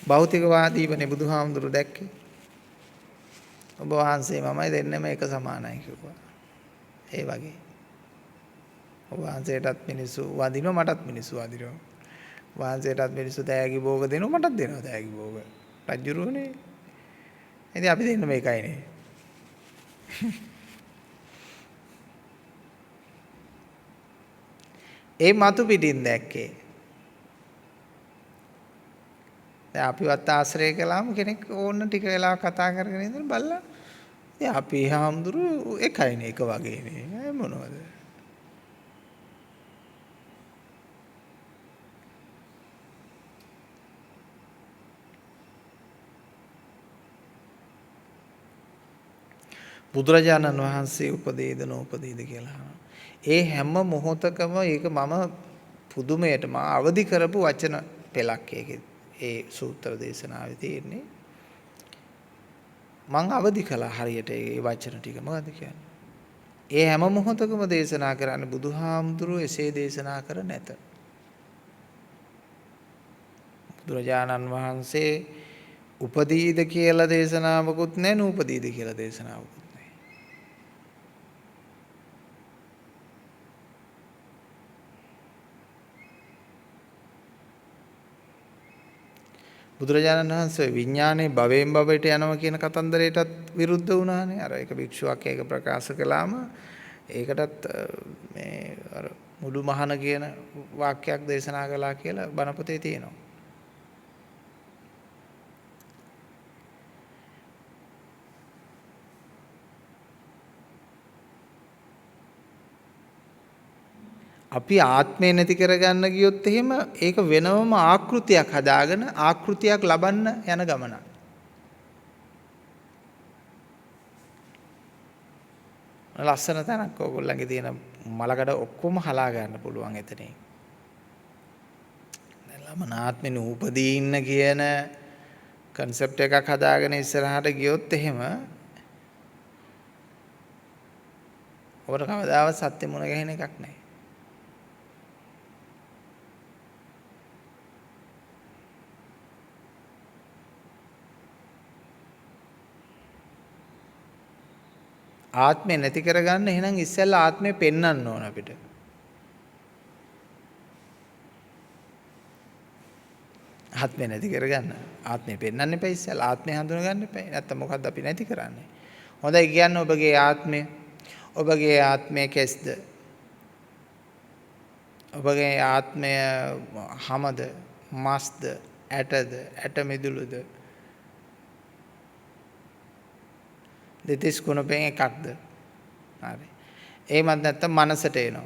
භෞතිකවාදීවනේ බුදුහාමුදුරු දැක්කේ. ඔබ වහන්සේ මමයි දෙන්නම එක සමානයි කිව්වා. ඒ වගේ. ඔබ වහන්සේටත් මිනිස්සු වදිනවා මටත් මිනිස්සු වදිනවා. වහන්සේටත් මිනිස්සු තෑගි භෝග දෙනවා මටත් දෙනවා තෑගි භෝග. රජ්ජුරුවනේ. ඉතින් අපි දෙන්න මේකයිනේ. ඒ මතු පිටින් දැක්කේ. දැන් අපිවත් ආශ්‍රය කළාම කෙනෙක් ඕන්න ටික වෙලා කතා කරගෙන ඉඳන් බලලා ඉතින් අපි හාමුදුරු එකයිනේ එක වගේනේ මොනවද? බුදුරජාණන් වහන්සේ උපදේද නෝපදේද කියලා අහනවා. ඒ හැම මොහොතකම ඒක මම පුදුමයට මා අවදි කරපු වචන පෙළක් ඒකේ. ඒ සූත්‍ර දේශනාවේ තියෙන්නේ. මං අවදි කළා හරියට ඒ වචන ටික මොකද්ද කියන්නේ? ඒ හැම මොහොතකම දේශනා කරන්නේ බුදුහාමුදුරුවෝ එසේ දේශනා කර නැත. බුදුරජාණන් වහන්සේ උපදීද කියලා දේශනාවකුත් නැහැ නූපදීද කියලා දේශනාවකුත්. බුදුරජාණන් වහන්සේ විඥානේ භවයෙන් භවයට යනවා කියන කතන්දරයටත් විරුද්ධ වුණානේ. අර එක භික්ෂුවක් ඒක ප්‍රකාශ කළාම ඒකටත් මේ අර මුළු මහන කියන වාක්‍යයක් දේශනා කළා කියලා බණපොතේ තියෙනවා. අපි ආත්මය නැති කරගන්න ගියොත් එහෙම ඒක වෙනවම ආකෘතියක් හදාගෙන ආකෘතියක් ලබන්න යන ගමන. ලස්සන තැනක් ඕගොල්ලන්ගේ තියෙන මලකඩ ඔක්කොම හලා ගන්න පුළුවන් එතනින්. ළමන ආත්මෙ නූපදී ඉන්න කියන concept එකක් හදාගෙන ඉස්සරහට ගියොත් එහෙම ඔබට කවදාවත් සත්‍ය මුණ ගැහෙන එකක් නැහැ. ආත්මය නැති කරගන්න එහෙනම් ඉස්සෙල්ලා ආත්මය පෙන්වන්න ඕන අපිට. ආත්මය නැති කරගන්න. ආත්මය පෙන්වන්න එපා ඉස්සෙල්ලා. ආත්මය හඳුනා ගන්න එපා. නැත්තම් මොකද්ද අපි නැති කරන්නේ? හොඳයි කියන්න ඔබගේ ආත්මය. ඔබගේ ආත්මය කෙස්ද? ඔබගේ ආත්මය හමද? මස්ද? ඇටද? ඇට මිදුළුද? දෙතිස් කුණපෙන් එකක්ද? හරි. එහෙමත් නැත්නම් මනසට එනවා.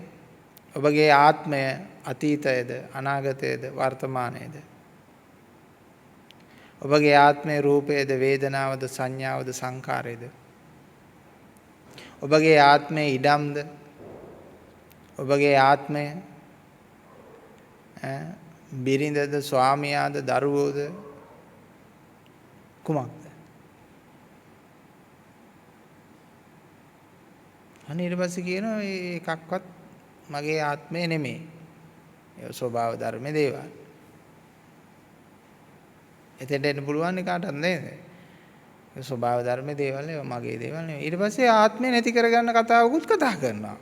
ඔබගේ ආත්මය අතීතයේද අනාගතයේද වර්තමානයේද? ඔබගේ ආත්මය රූපයේද වේදනාවද සංඥාවද සංකාරයේද? ඔබගේ ආත්මය ඉඩම්ද? ඔබගේ ආත්මය බිරිඳද ස්වාමියාද දරුවෝද කුමක්ද? අනේ ඊට පස්සේ කියනවා මේ එකක්වත් මගේ ආත්මය නෙමෙයි. ඒ ස්වභාව ධර්ම දේවල්. එතෙන්ට එන්න පුළුවන් කාටවත් නේද? ඒ ස්වභාව ධර්ම දේවල් ඒවා මගේ දේවල් නෙමෙයි. ඊට පස්සේ ආත්මය නැති කරගන්න කතාවකුත් කතා කරනවා.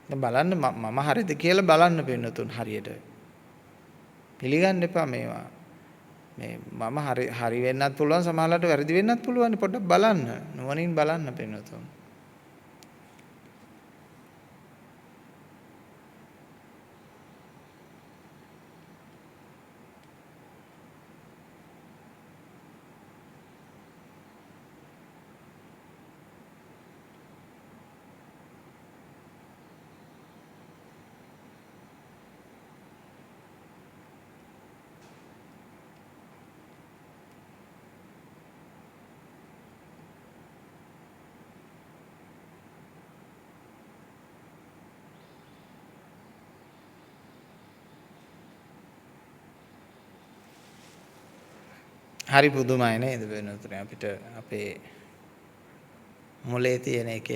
දැන් බලන්න මම හරිද කියලා බලන්න පින්නතුන් හරියට. පිළිගන්න එපා මේවා. මේ මම හරි වෙන්නත් පුළුවන් සමහරවිට වැරදි වෙන්නත් පුළුවන් පොඩ්ඩක් බලන්න. නුවණින් බලන්න පින්නතුන්. හරි පුදුමයි නේද වෙනතුනේ අපිට අපේ මොලේ තියෙන එක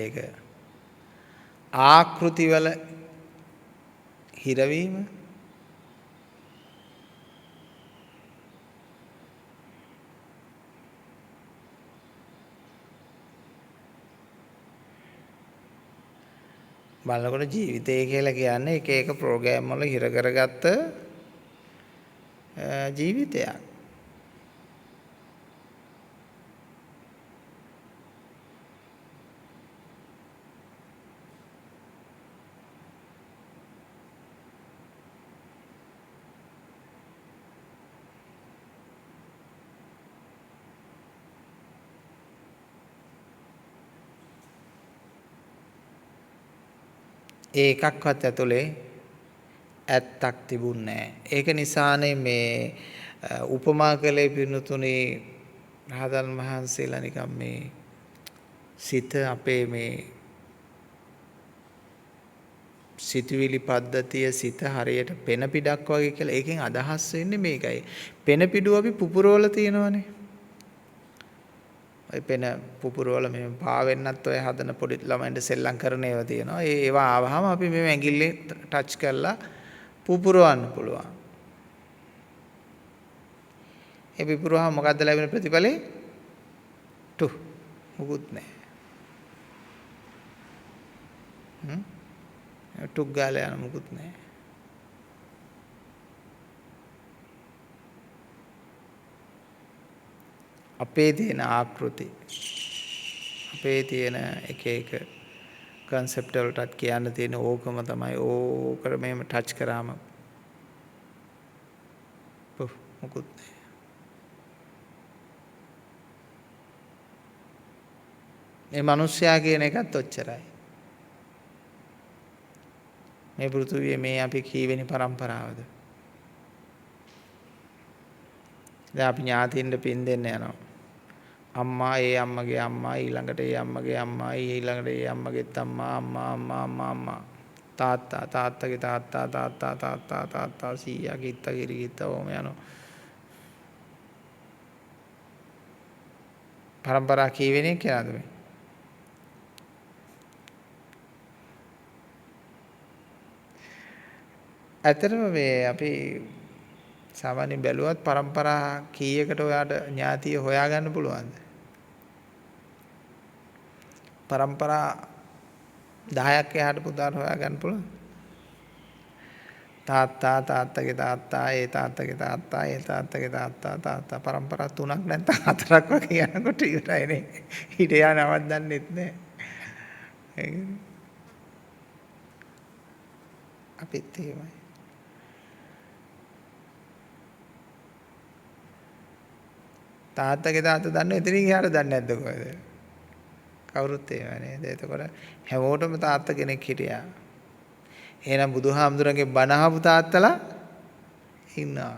ආකෘති වල හිරවීම බලනකොට ජීවිතය කියලා කියන්නේ එක එක ප්‍රෝග්‍රෑම් වල හිර කරගත්ත ජීවිතයක්. ඒ එකක්වත් ඇතුලේ ඇත්තක් තිබුණේ නැහැ. ඒක නිසානේ මේ උපමා කළේ පින්නතුනේ රහතන් වහන්සේලා නිකම් මේ සිත අපේ මේ සිතුවිලි පද්ධතිය සිත හරියට පෙන පිඩක් වගේ කියලා. ඒකෙන් අදහස් වෙන්නේ මේකයි. පෙන පිඩුව අපි පුපුරවල තියෙනවනේ. ඔය පෙන පුපුරවල මෙහෙම පාවෙන්නත් ඔය හදන පොඩි ළමයින්ට සෙල්ලම් කරන ඒවා තියෙනවා. ඒවා ආවහම අපි මේ ඇඟිල්ලේ ටච් කරලා පුපුරවන්න පුළුවන්. ඒ පුපුරවහම මොකද්ද ලැබෙන ප්‍රතිඵලේ? මුකුත් නැහැ. ටුක් ගාලා යන මුකුත් නැහැ. අපේ තියෙන ආකෘති අපේ තියෙන එක එක concept වලටත් කියන්න තියෙන ඕකම තමයි. ඕකට මෙහෙම ටච් කරාම මොකුත් නැහැ. මේ මිනිස්සයා කියන එකත් ඔච්චරයි. මේ පෘථුවියේ මේ අපි කීවෙනි පරම්පරාවද? දැන් අපි ඥාතියින්ට පින් දෙන්න යනවා. අම්මා ඒ අම්මගේ අම්මා ඊළඟට ඒ අම්මගේ අම්මා ඊළඟට ඒ අම්මගෙත් අම්මා තාත්තා තාත්තගේ තාත්තා සීයා කිත්තා කිරිකිත්තා ඕම යනවා. පරම්පරා කීවෙනෙක් කියලාද මේ? ඇත්තටම මේ අපි සාමාන්‍යයෙන් බැලුවත් પરම්පරා කීයකට ඔයාට ඥාතිය හොයාගන්න පුළුවන්ද? પરම්පරා 10ක් එහාට පුතාට හොයාගන්න පුළුවන්. තාත්තා තාත්තගේ තාත්තා ඒ තාත්තගේ තාත්තා ඒ තාත්තගේ තාත්තා પરම්පරා 3ක් නැත්නම් 4ක් වගේ යනකොට ඉවරයිනේ. ඊට යා නමක් දන්නෙත් නැහැ. අපිත් එහෙමයි. තාත්තගේ තාත්තා දන්නව එතනින් එහාට දන්නේ නැද්ද කොහෙද? කවුරුත් එහෙම නේද? එතකොට හැමෝටම තාත්තා කෙනෙක් හිටියා. එහෙනම් බුදුහාමුදුරන්ගේ බණ අහපු තාත්තලා ඉන්නවා.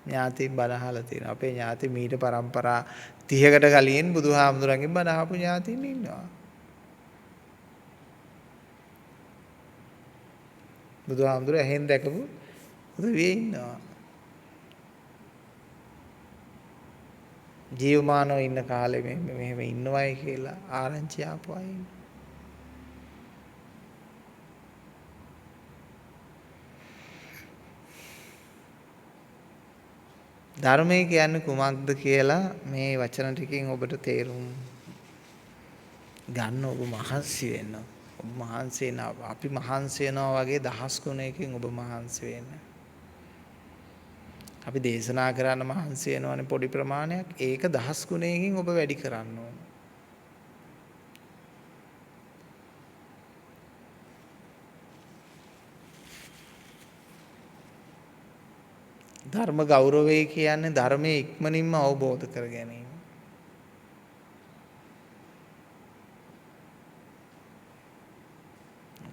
ඥාති බණ අහලා තියෙනවා. අපේ ඥාති මීට પરම්පරා 30කට කලින් බුදුහාමුදුරන්ගේ බණ අහපු ඥාතින් ඉන්නවා. බුදුහාමුදුර ඇහෙන් දැකපු උදවිය ඉන්නවා. ජීවමානව ඉන්න කාලේ මෙහෙම ඉන්නවයි කියලා ආරංචි ආපු අය ඉන්නවා. ධර්මය කියන්නේ කුමක්ද කියලා මේ වචන ටිකෙන් ඔබට තේරුම් ගන්න ඔබ මහන්සි වෙන්න. ඔබ මහන්සි වෙනවා. අපි මහන්සි වෙනවා වගේ දහස් ගුණයකින් ඔබ මහන්සි වෙන්න. අපි දේශනා කරන්න මහන්සි වෙනවනේ පොඩි ප්‍රමාණයක්. ඒක දහස් ගුණයකින් ඔබ වැඩි කරන්න ඕන. ධර්ම ගෞරවය කියන්නේ ධර්මයේ ඉක්මනින්ම අවබෝධ කර ගැනීම.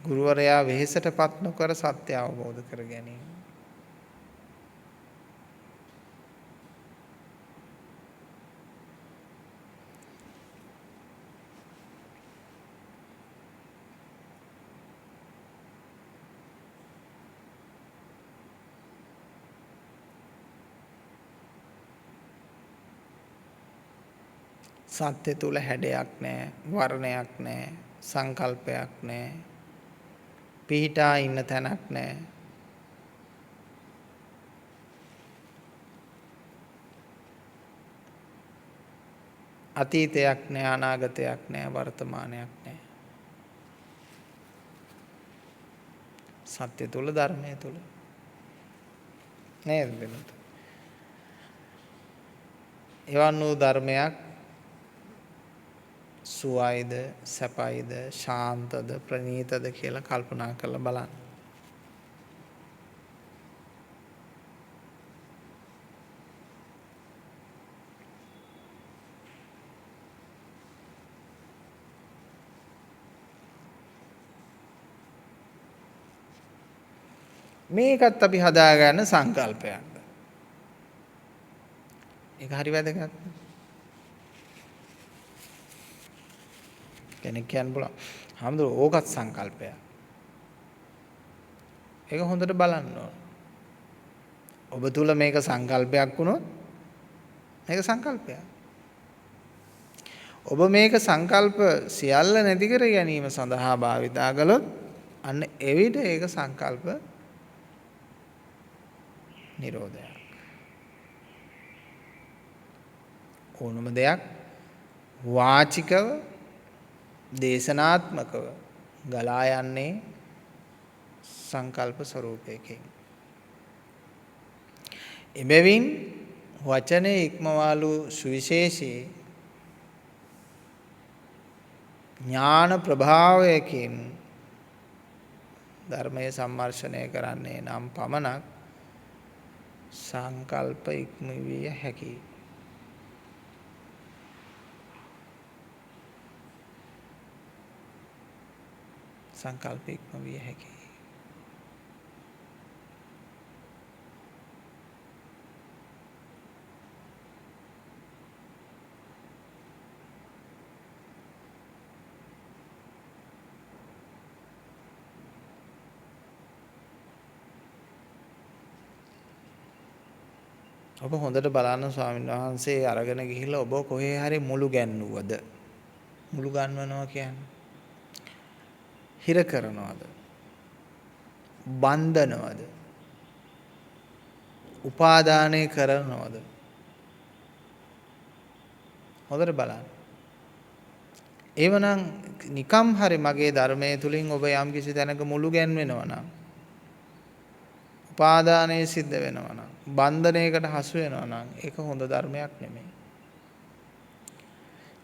ගුරුවරයා වෙහෙසටපත් නොකර සත්‍ය අවබෝධ කර ගැනීම. සත්‍ය තුල හැඩයක් නැහැ, වර්ණයක් නැහැ, සංකල්පයක් නැහැ. පිහිටා ඉන්න තැනක් නැහැ. අතීතයක් නැහැ, අනාගතයක් නැහැ, වර්තමානයක් නැහැ. සත්‍ය තුල ධර්මය තුල නේද? එවන් වූ ධර්මයක් සුවයිද, සැපයිද, ශාන්තද, ප්‍රණීතද කියලා කල්පනා කරලා බලන්න. මේකත් අපි හදාගන්න සංකල්පයක්. ඒක හරි වැදගත්. කෙනෙක් කියන්න පුළුවන් හාමුදුරුවෝ ඕකත් සංකල්පයක්. ඒක හොඳට බලන්න ඕන. ඔබ තුල මේක සංකල්පයක් වුණොත් මේක සංකල්පයක්. ඔබ මේක සංකල්ප සියල්ල නැති කර ගැනීම සඳහා භාවිතා කළොත් අන්න එවිට ඒක සංකල්ප නිරෝධයක්. ඕනම දෙයක් වාචිකව දේශනාත්මකව ගලා යන්නේ සංකල්ප ස්වરૂපයකින්. එබැවින් වචනේ ඉක්මවාලු සුවිශේෂී ඥාන ප්‍රභාවයකින් ධර්මයේ සම්මර්ෂණය කරන්නේ නම් පමණක් සංකල්ප ඉක්මවිය හැකියි. සංකල්ප ඉක්මවිය හැකියි. ඔබ හොඳට බලන්න ස්වාමීන් වහන්සේ අරගෙන ගිහිල්ලා ඔබ කොහේ හරි මුළු ගැන්නුවද? මුළු ගන්වනවා කියන්නේ හිර කරනවද? බන්ධනවද? උපාදානය කරනවද? හොඳට බලන්න. එවනම් නිකම් හරි මගේ ධර්මයේ තුලින් ඔබ යම් කිසි තැනක මුළු ගැන්වෙනවා නම්, උපාදානයේ සිද්ධ වෙනවා නම්, බන්ධනයකට හසු වෙනවා නම් ඒක හොඳ ධර්මයක් නෙමෙයි.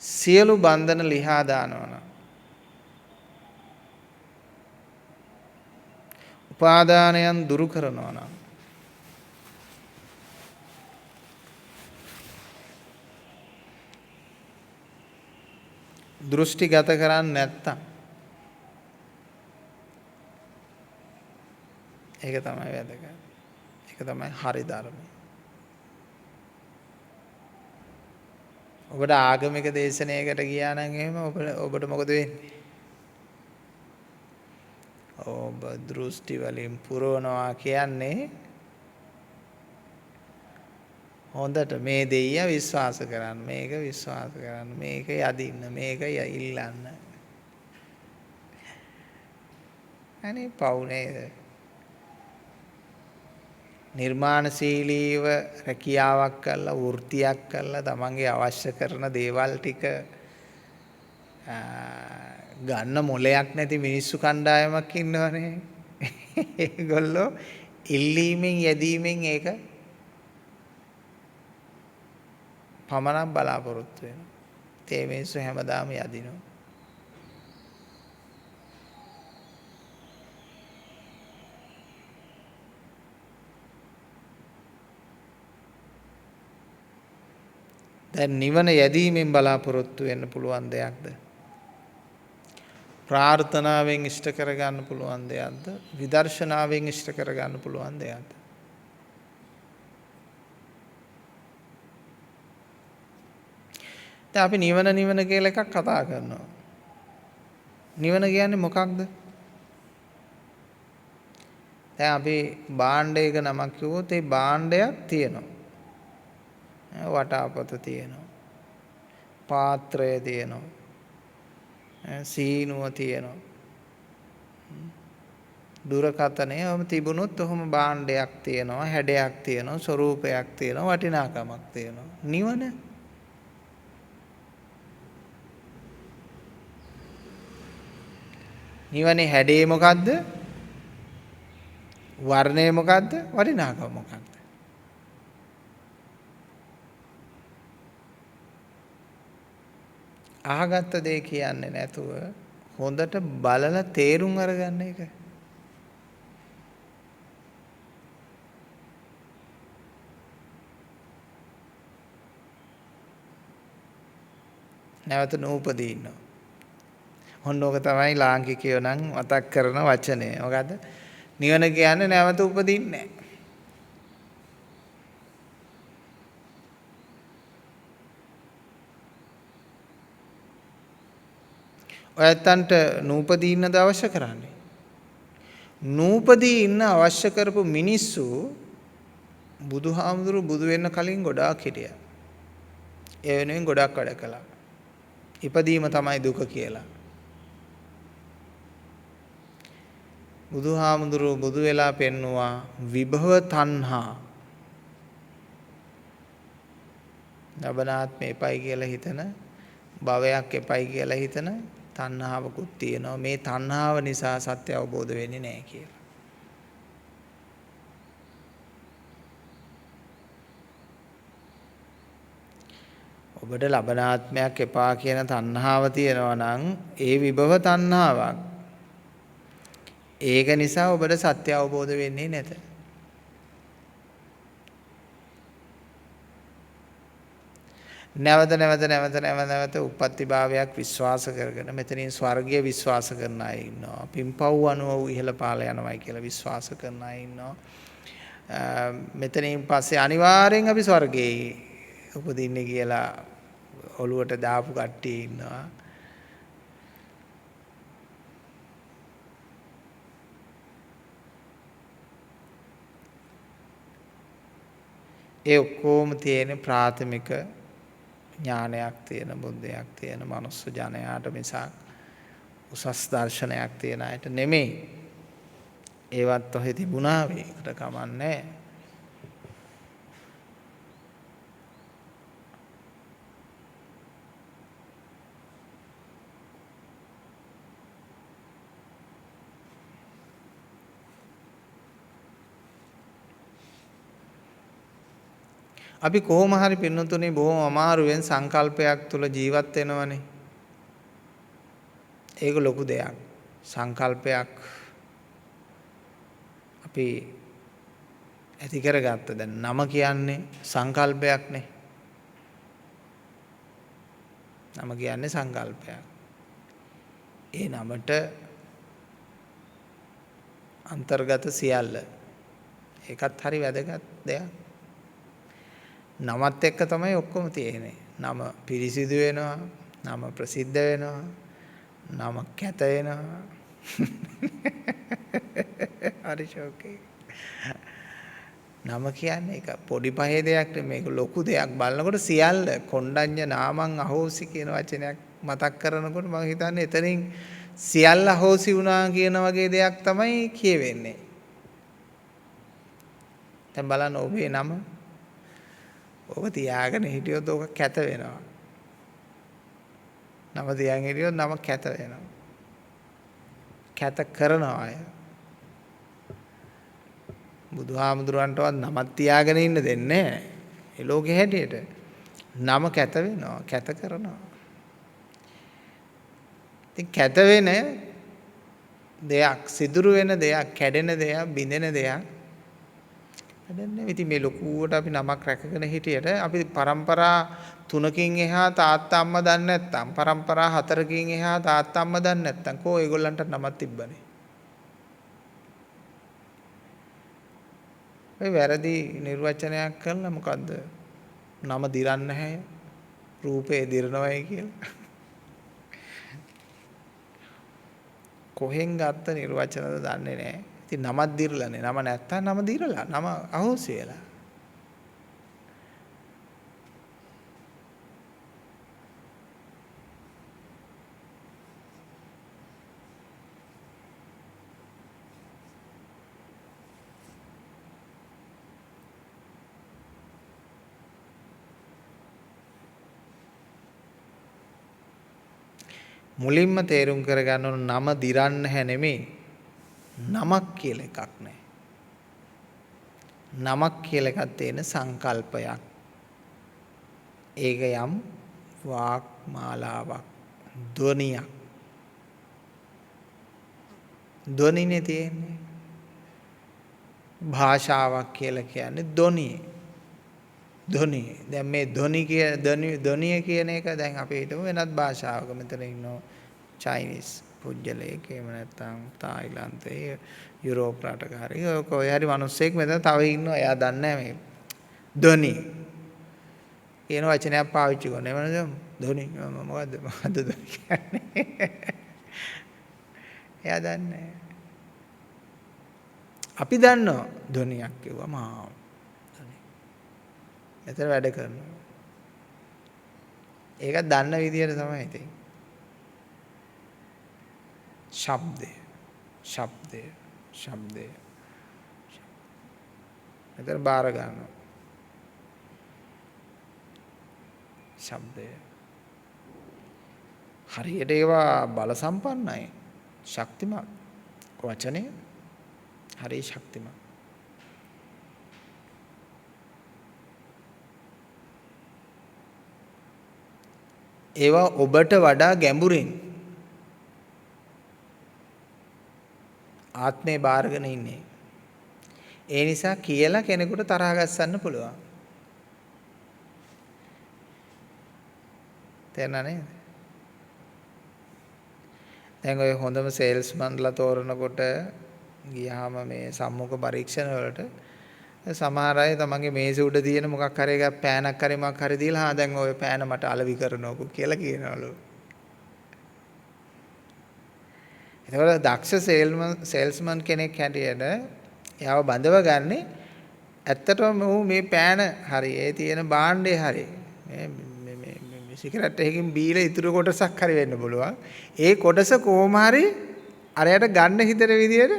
සියලු බන්ධන ලිහා දානවා නම්, උපාදානයන් දුරු කරනවා නම්, දෘෂ්ටිගත කරන්නේ නැත්තම් ඒක තමයි වැදගත්. ඒක තමයි හරි ධර්මය. ඔබට ආගමික දේශනයකට ගියා නම් එහෙම ඔබට මොකද වෙන්නේ? ඔබ දෘෂ්ටි වලින් පුරවනවා කියන්නේ හොඳට මේ දෙයියා විශ්වාස කරන්න, මේක විශ්වාස කරන්න, මේක යදින්න, මේක ඉල්ලන්න. අනේ පව් නේද? නිර්මාණශීලීව රැකියාවක් කරලා, වෘත්තියක් කරලා තමන්ගේ අවශ්‍ය කරන දේවල් ටික ගන්න මොලයක් නැති මිනිස්සු කණ්ඩායමක් ඉන්නවනේ. ඒගොල්ලෝ ඉල්ලීමෙන් යැදීමෙන් ඒක පමණක් බලාපොරොත්තු වෙනවා. ඒ මිනිස්සු හැමදාම යදිනවා. දැන් නිවන යැදීමෙන් බලාපොරොත්තු වෙන්න පුළුවන් දෙයක්ද? ප්‍රාර්ථනාවෙන් ඉෂ්ට කරගන්න පුළුවන් දෙයක්ද? විදර්ශනාවෙන් ඉෂ්ට කරගන්න පුළුවන් දෙයක්ද? දැන් අපි නිවන කියලා එකක් කතා කරනවා. නිවන කියන්නේ මොකක්ද? දැන් අපි භාණ්ඩයක නමක් කිව්වොත් ඒ භාණ්ඩයක් තියෙනවා. වටාපත තියෙනවා. පාත්‍රය තියෙනවා. සීනුව තියෙනවා. දුරකථනයම තිබුණොත් ඔහොම භාණ්ඩයක් තියෙනවා, හැඩයක් තියෙනවා, ස්වරූපයක් තියෙනවා, වටිනාකමක් තියෙනවා. නිවන නිවනේ හැඩේ මොකද්ද? වර්ණය මොකද්ද? වටිනාකම මොකක්ද? අහගත්ත දේ කියන්නේ නැතුව හොඳට බලලා තේරුම් අරගන්න එක. නැවත නූපදී ඉන්නවා. ඔන්න ඕක තමයි ලාංකිකයෝ නම් මතක් කරන වචනය. මොකද්ද? නිවන කියන්නේ නැවත උපදින්නේ නැහැ. ඔයත්තන්ට නූපදී ඉන්නද අවශ්‍ය කරන්නේ? නූපදී ඉන්න අවශ්‍ය කරපු මිනිස්සු බුදුහාමුදුරු බුදු වෙන්න කලින් ගොඩාක් හිටියා. ඒ වෙනුවෙන් ගොඩක් වැඩ කළා. ඉපදීම තමයි දුක කියලා. බුදුහාමුදුරු බුදු වෙලා පෙන්නවා විභව තණ්හා. ලබනාත්මේ එපයි කියලා හිතන, භවයක් එපයි කියලා හිතන තණ්හාවකුත් තියෙනවා. මේ තණ්හාව නිසා සත්‍ය අවබෝධ වෙන්නේ නැහැ කියලා. ඔබට ලබනාත්මයක් එපා කියන තණ්හාව තියෙනවා නම් ඒ විභව තණ්හාවක්. ඒක නිසා ඔබට සත්‍ය අවබෝධ වෙන්නේ නැත. නැවත උප්පත්ති භාවයක් විශ්වාස කරගෙන මෙතනින් ස්වර්ගය විශ්වාස කරන අය ඉන්නවා. පින්පව් අනුව ඉහළ පාල යනවායි කියලා විශ්වාස කරන අය ඉන්නවා. මෙතනින් පස්සේ අනිවාර්යෙන් අපි ස්වර්ගයේ උපදින්නේ කියලා ඔළුවට දාපු කට්ටිය ඉන්නවා. ඒ ඔක්කොම තියෙන ප්‍රාථමික ඥානයක් තියෙන බුද්ධයක් තියෙන මනුස්ස ජනයාට මිසක් උසස් දර්ශනයක් තියන අයට නෙමෙයි. ඒවත් ඔහෙ තිබුණා වේකට කමන්නේ. අපි කොහොම හරි පින්නතුනේ බොහොම අමාරුවෙන් සංකල්පයක් තුල ජීවත් වෙනවනේ. ඒක ලොකු දෙයක්. සංකල්පයක් අපි ඇති කරගත්ත. දැන් නම කියන්නේ සංකල්පයක්නේ. නම කියන්නේ සංකල්පයක්. ඒ නමට අන්තර්ගත සියල්ල. ඒකත් හරි වැදගත් දෙයක්. නමත් එක්ක තමයි ඔක්කොම තියෙන්නේ. නම පිරිසිදු වෙනවා, නම ප්‍රසිද්ධ වෙනවා, නම කැත වෙනවා. හරි ෂෝකේ. නම කියන්නේ ඒක පොඩි පහේ දෙයක් නෙමෙයි. මේක ලොකු දෙයක්. බලනකොට සියල්ල කොණ්ඩඤ්ඤ නාමං අහෝසි කියන වචනයක් මතක් කරනකොට මම හිතන්නේ එතනින් සියල්ල අහෝසි වුණා කියන වගේ දෙයක් තමයි කියවෙන්නේ. දැන් බලන්න ඔබේ නම ඔබ තියාගෙන හිටියොත් ඔක කැත වෙනවා. නම තියාගෙන හිටියොත් නම කැත වෙනවා. කැත කරනවා අය. බුදුහාමුදුරන්ටවත් නමක් තියාගෙන ඉන්න දෙන්නේ නැහැ. ඒ ලෝකෙ හැටියට. නම කැත වෙනවා, කැත කරනවා. ඉතින් කැත වෙන දෙයක්, සිදුරු වෙන දෙයක්, කැඩෙන දෙයක්, බිඳෙන දෙයක් දැන් ඉතින් මේ ලොකුවට අපි නමක් රැකගෙන හිටියට අපි પરම්පරා 3කින් එහා තාත්තා අම්මා දන්නේ නැත්තම් પરම්පරා 4කින් එහා තාත්තා අම්මා දන්නේ නැත්තම් කෝ ඒගොල්ලන්ට නමක් තිබ්බනේ. ඔය වැරදි නිර්වචනයක් කළා මොකද්ද? නම දිරන්නේ නැහැ. රූපේ දිරනවයි කියලා. කොහෙන් ගත්ත නිර්වචනද දන්නේ නැහැ. ඉතින් නමක් දිරලානේ. නම නැත්තම් නම දිරලා. නම අහෝසි වෙලා. මුලින්ම තේරුම් කරගන්න ඕන නම දිරන්නේ නැහැ නෙමෙයි. නමක් කියලා එකක් නැහැ. නමක් කියලා එකක් තියෙන සංකල්පයක්. ඒක යම් වාක් මාලාවක්, ධ්වනියක්. ධ්වනිනේ තියෙන්නේ. භාෂාවක් කියලා කියන්නේ ධ්වනිය. ධ්වනිය. දැන් මේ ධ්වනිය කියන එක දැන් අපි හිතමු වෙනත් භාෂාවක මෙතන ඉන්නෝ චයිනීස් පුජ්‍යලයක එහෙම නැත්නම් තායිලන්තයේ යුරෝප රටක හරි කොහේ හරි මිනිස්සෙක් මෙතන තව ඉන්නවා එයා දන්නේ මේ ධ්වනි කියන වචනයක් පාවිච්චි කරනවා එවනද ධ්වනි මොකද්ද ධ්වනි කියන්නේ එයා දන්නේ අපි දන්නවා ධ්වනියක් කිව්වම මෙතන වැඩ කරනවා ඒක දන්න විදියට තමයි ඉතින් ශබ්දය මෙතන බාර ගන්නවා ශබ්දය හරියට ඒවා බල සම්පන්නයි ශක්තිමත් වචනේ හරි ශක්තිමත් ඒවා ඔබට වඩා ගැඹුරින් ආත්මේ බාරගෙන ඉන්නේ. ඒ නිසා කියලා කෙනෙකුට තරහ ගස්සන්න පුළුවන්. තේරුණා නේද? දැන් ඔය හොඳම සේල්ස්මන්ලා තෝරනකොට ගියාම මේ සම්මුඛ පරීක්ෂණ වලට සමහර අය තමන්ගේ මේසෙ උඩ තියෙන මොකක් හරි එකක් පෑනක් හරි මොකක් හරි දීලා දැන් ඔය පෑන මට අලෙවි කරනවකෝ කියලා කියනවලු. ඒතකොට දක්ෂ සේල්ස්මන් කෙනෙක් හැටියට එයාව බඳව ගන්නේ ඇත්තටම මේ පෑන හරි ඒ තියෙන භාණ්ඩේ හරි මේ සිගරට් එකකින් බීලා ඉතුරු කොටසක් හරි වෙන්න පුළුවන්. ඒ කොටස කොහොම හරි අරයට ගන්න හිතෙන විදියට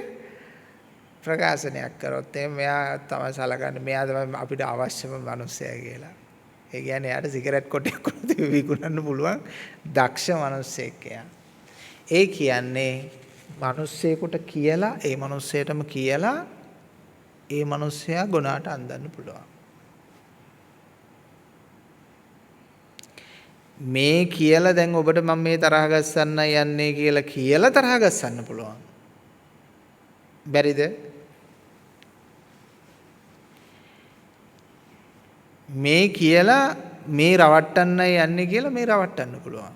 ප්‍රකාශනයක් කරොත් මෙයා තමයි සලකන්නේ මෙයා තමයි අපිට අවශ්‍යම මිනිස්සයා කියලා. ඒ කියන්නේ එයාට සිගරට් කොටයක් විකුණන්න පුළුවන් දක්ෂ මිනිස්සෙක් එයා. ඒ කියන්නේ මිනිස්සෙකුට කියලා ඒ මිනිස්සයාටම කියලා ඒ මිනිස්සයා ගුණාට අඳන්න පුළුවන්. මේ කියලා දැන් ඔබට මම මේ තරහ ගස්සන්න යන්නේ කියලා තරහ ගස්සන්න පුළුවන්. බැරිද? මේ කියලා මේ රවට්ටන්නයි යන්නේ කියලා මේ රවට්ටන්න පුළුවන්.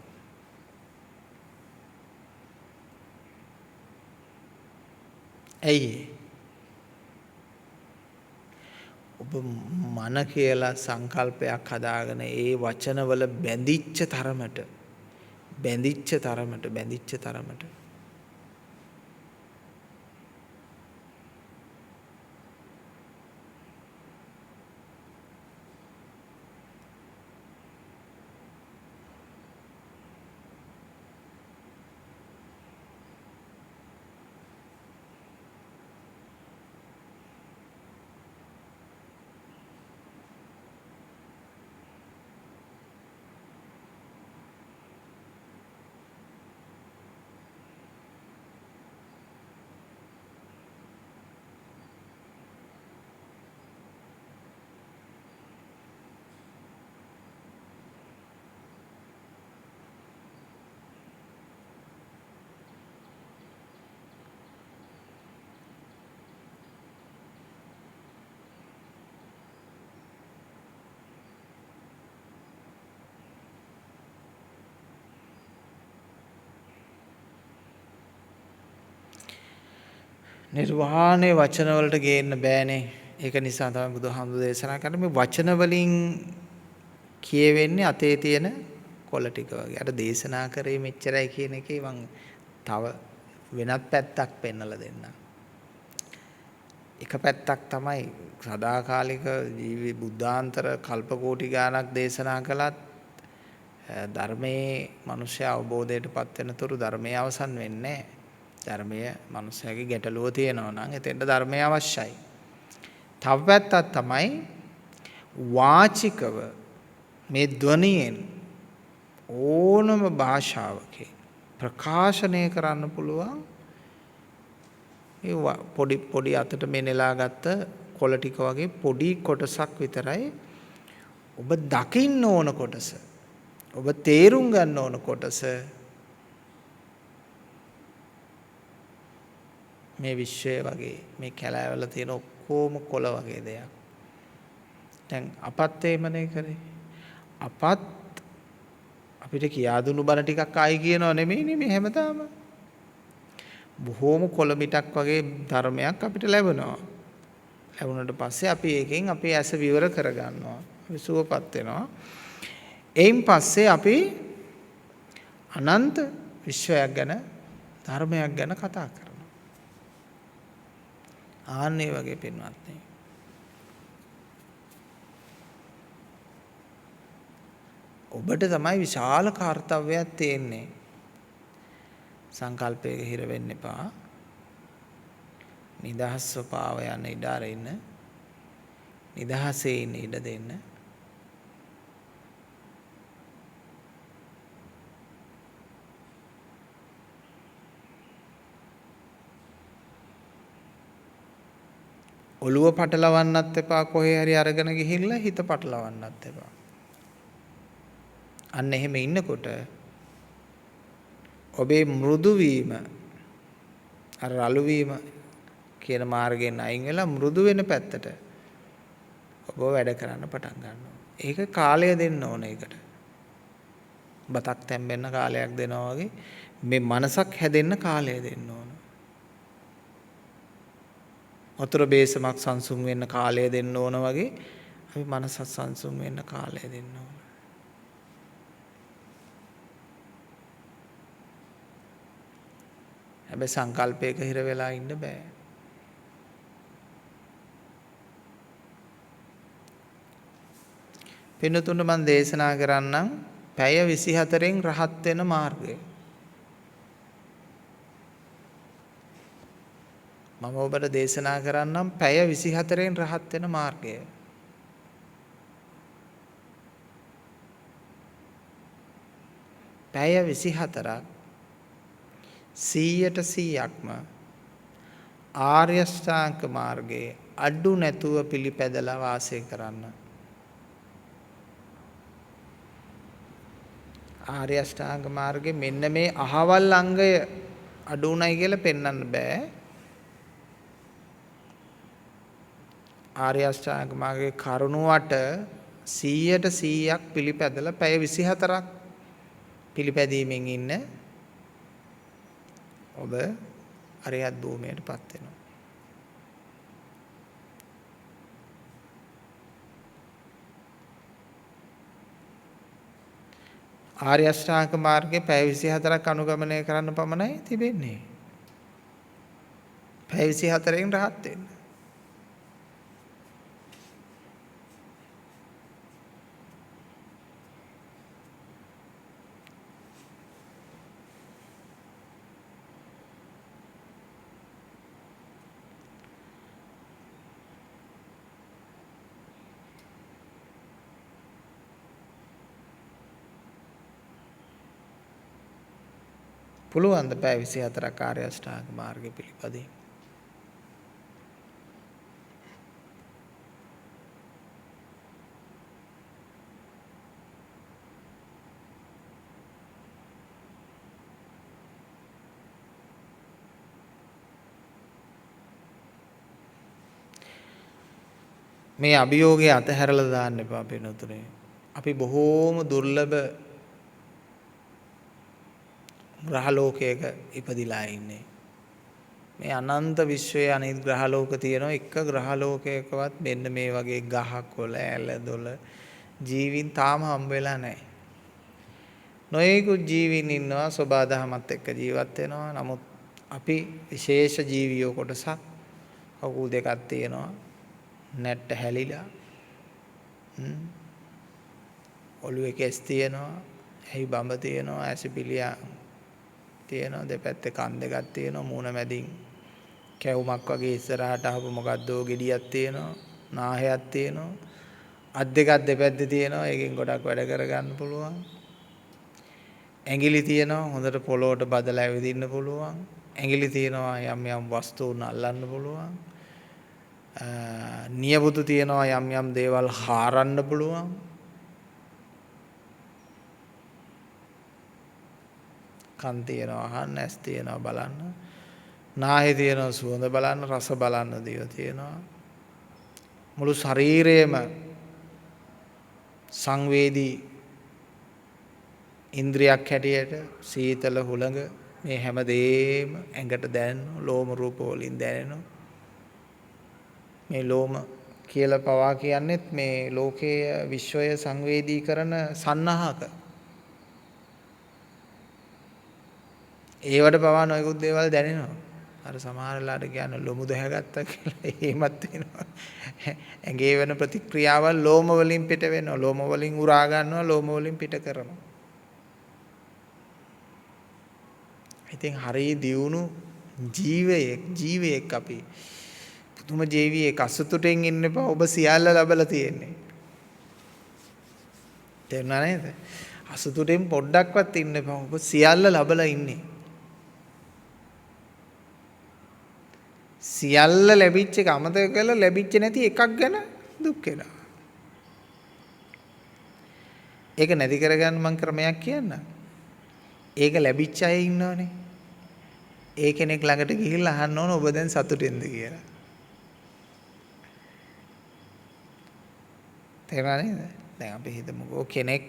ඇයි? ඔබ මන කියලා සංකල්පයක් හදාගෙන ඒ වචනවල බැඳිච්ච තරමට නිර්වාණය වචන වලට ගේන්න බෑනේ. ඒක නිසා තමයි බුදුහාමුදුරේ දේශනා කරන්නේ මේ වචන වලින් කියවෙන්නේ අතේ තියෙන කොළ ටික වගේ. අර දේශනා කරේ මෙච්චරයි කියන එකේ මං තව වෙනත් පැත්තක් පෙන්වලා දෙන්නම්. එක පැත්තක් තමයි සදාකාලික ජීවි බුද්ධාන්තර කල්ප කෝටි ගාණක් දේශනා කළත් ධර්මයේ මිනිස්සු අවබෝධයටපත් වෙනතුරු ධර්මයේ අවසන් වෙන්නේ නැහැ. ධර්මය මනුස්සයාගේ ගැටලුව තියෙනවා නම් එතෙන්ට ධර්මය අවශ්‍යයි. තව පැත්තක් තමයි වාචිකව මේ ධ්වනියෙන් ඕනම භාෂාවකින් ප්‍රකාශනය කරන්න පුළුවන් ඒ පොඩි අතට මෙනෙලා ගත්ත කොළ ටික වගේ පොඩි කොටසක් විතරයි ඔබ දකින්න ඕන කොටස. ඔබ තේරුම් ගන්න ඕන කොටස මේ විශ්වය වගේ මේ කැලෑවල තියෙන ඔක්කොම කොළ වගේ දෙයක්. දැන් අපත් එහෙමනේ කරේ. අපත් අපිට කියා දුන්නු බණ ටිකක් ආයි කියනව නෙමෙයිනේ මේ හැමදාම. බොහෝම කොළ මිටක් වගේ ධර්මයක් අපිට ලැබෙනවා. ලැබුණාට පස්සේ අපි ඒකෙන් අපේ ඇස විවර කරගන්නවා. අපි සුවපත් වෙනවා. එයින් පස්සේ අපි අනන්ත විශ්වයක් ගැන ධර්මයක් ගැන කතා කරනවා. ආන්නේ වගේ පින්වත්නි. ඔබට තමයි විශාල කාර්යයක් තියෙන්නේ. සංකල්පයක හිර වෙන්න එපා. නිදහස්ව පාව යන ඉඩ අරින්න. නිදහසේ ඉන්න ඉඩ දෙන්න. ඔළුව පටලවන්නත් එපා කොහේ හරි අරගෙන ගිහිල්ලා හිත පටලවන්නත් එපා. අන්න එහෙම ඉන්නකොට ඔබේ මෘදු වීම අර රළු වීම කියන මාර්ගයෙන් අයින් වෙලා මෘදු වෙන පැත්තට ඔබ වැඩ කරන්න පටන් ගන්නවා. ඒක කාලය දෙන්න ඕන ඒකට. බතක් තැම්බෙන්න කාලයක් දෙනවා වගේ මේ මනසක් හැදෙන්න කාලය දෙන්න ඕන. වතුර බේසමක් සංසුන් වෙන්න කාලය දෙන්න ඕන වගේ අපි මනසත් සංසුන් වෙන්න කාලය දෙන්න ඕන. හැබැයි සංකල්පයක හිර වෙලා ඉන්න බෑ. පින්නතුන්ට මම දේශනා කරන්නම් පැය 24න් රහත් වෙන මාර්ගය. මම ඔබට දේශනා කරන්නම් පැය 24න් රහත් වෙන මාර්ගය. පැය 24ක් 100%ක්ම ආර්ය ශ්‍රාංක මාර්ගයේ අඩු නැතුව පිළිපැදලා වාසය කරන්න. ආර්ය ශ්‍රාංක මාර්ගයේ මෙන්න මේ අහවල් අංගය අඩු උණයි කියලා පෙන්වන්න බෑ. ආර්ය ශ්‍රාංක මාර්ගයේ කරුණුවට 100%ක් පිළිපැදලා පැය 24ක් පිළිපැදීමෙන් ඉන්න ඔබ අරියත් භූමියටපත් වෙනවා. ආර්ය අෂ්ටාංග මාර්ගයේ පැය 24ක් අනුගමනය කරන්න පමණයි තිබෙන්නේ. පැය 24න් රහත් වෙන්න. පුළුවන් ද පැය 24ක් ආර්ය අෂ්ටාංග මාර්ගය පිළිපදින්න? මේ අභියෝගය අතහැරලා දාන්න එපා පින්වතුනි. අපි බොහෝම දුර්ලභ ග්‍රහලෝකයක ඉපදිලා ඉන්නේ. මේ අනන්ත විශ්වයේ අනිත් ග්‍රහලෝක තියෙනවා. එක ග්‍රහලෝකයකවත් මෙන්න මේ වගේ ගහකොළ ඇලදොල ජීවීන් තාම හම්බ වෙලා නැහැ. නොයෙකුත් ජීවීන් ඉන්නවා සබාදහමත් එක්ක ජීවත් වෙනවා. නමුත් අපි විශේෂ ජීවියෝ කොටසක් කකුල් දෙකක් තියෙනවා. නැට්ට හැලිලා. ඔළුවේ කෙස් තියෙනවා. ඇහි බඹ තියෙනවා. ඇසිපිලියා තියෙනවා. දෙපැත්තේ කන් දෙකක් තියෙනවා. මූණ මැදින් කැවුමක් වගේ ඉස්සරහට ආපු මොකද්දෝ ගෙඩියක් තියෙනවා. නාහයක් තියෙනවා. අත් දෙකක් දෙපැත්තේ තියෙනවා. ඒකෙන් ගොඩක් වැඩ කරගන්න පුළුවන්. ඇඟිලි තියෙනවා. හොඳට පොළොවට බදලා ඇවිදින්න පුළුවන්. ඇඟිලි තියෙනවා යම් යම් වස්තුන් අල්ලන්න පුළුවන්. නියපොතු තියෙනවා යම් යම් දේවල් හාරන්න පුළුවන්. කන් තියෙනවා අහන්න, ඇස් තියෙනවා බලන්න, නාහය තියෙනවා සුවඳ බලන්න, රස බලන්න, දිව තියෙනවා. මුළු ශරීරයම සංවේදී ඉන්ද්‍රියක් හැටියට සීතල හුළඟ මේ හැමදේම ඇඟට දැනෙනවා. ලෝම රූප වලින් දැනෙනවා. මේ ලෝම කියලා පවා කියන්නේත් මේ ලෝකයේ විශ්වය සංවේදී කරන සන්නහක. ඒවට පවා නොයෙකුත් දේවල් දැනෙනවා. අර සමහර වෙලාවට කියන්නේ ලොමු දැහැගත්තා කියලා එහෙමත් වෙනවා. ඇඟේ වෙන ප්‍රතික්‍රියාවල් ලෝම වලින් පිට වෙනවා. ලෝම වලින් උරා ගන්නවා, ලෝම වලින් පිට කරනවා. ඉතින් හරිය දියුණු ජීවයක් අපි. පුදුම ජීවියෙක් අසතුටෙන් ඉන්න එපා. ඔබ සියල්ල ලබලා තියෙන්නේ. තේරුණා නේද? අසතුටෙන් පොඩ්ඩක්වත් ඉන්න එපා. ඔබ සියල්ල ලබලා ඉන්නේ. සියල්ල ලැබිච්ච එක අමතක කරලා ලැබිච්ච නැති එකක් ගැන දුක් වෙනවා. ඒක නැති කරගන්න මම ක්‍රමයක් කියන්නම්. ඒක ලැබිච්ච අය ඉන්නවනේ. ඒ කෙනෙක් ළඟට ගිහිල්ලා අහන්න ඕන ඔබ දැන් සතුටින්ද කියලා. තේරුණා නේද? දැන් අපි හිතමුකෝ කෙනෙක්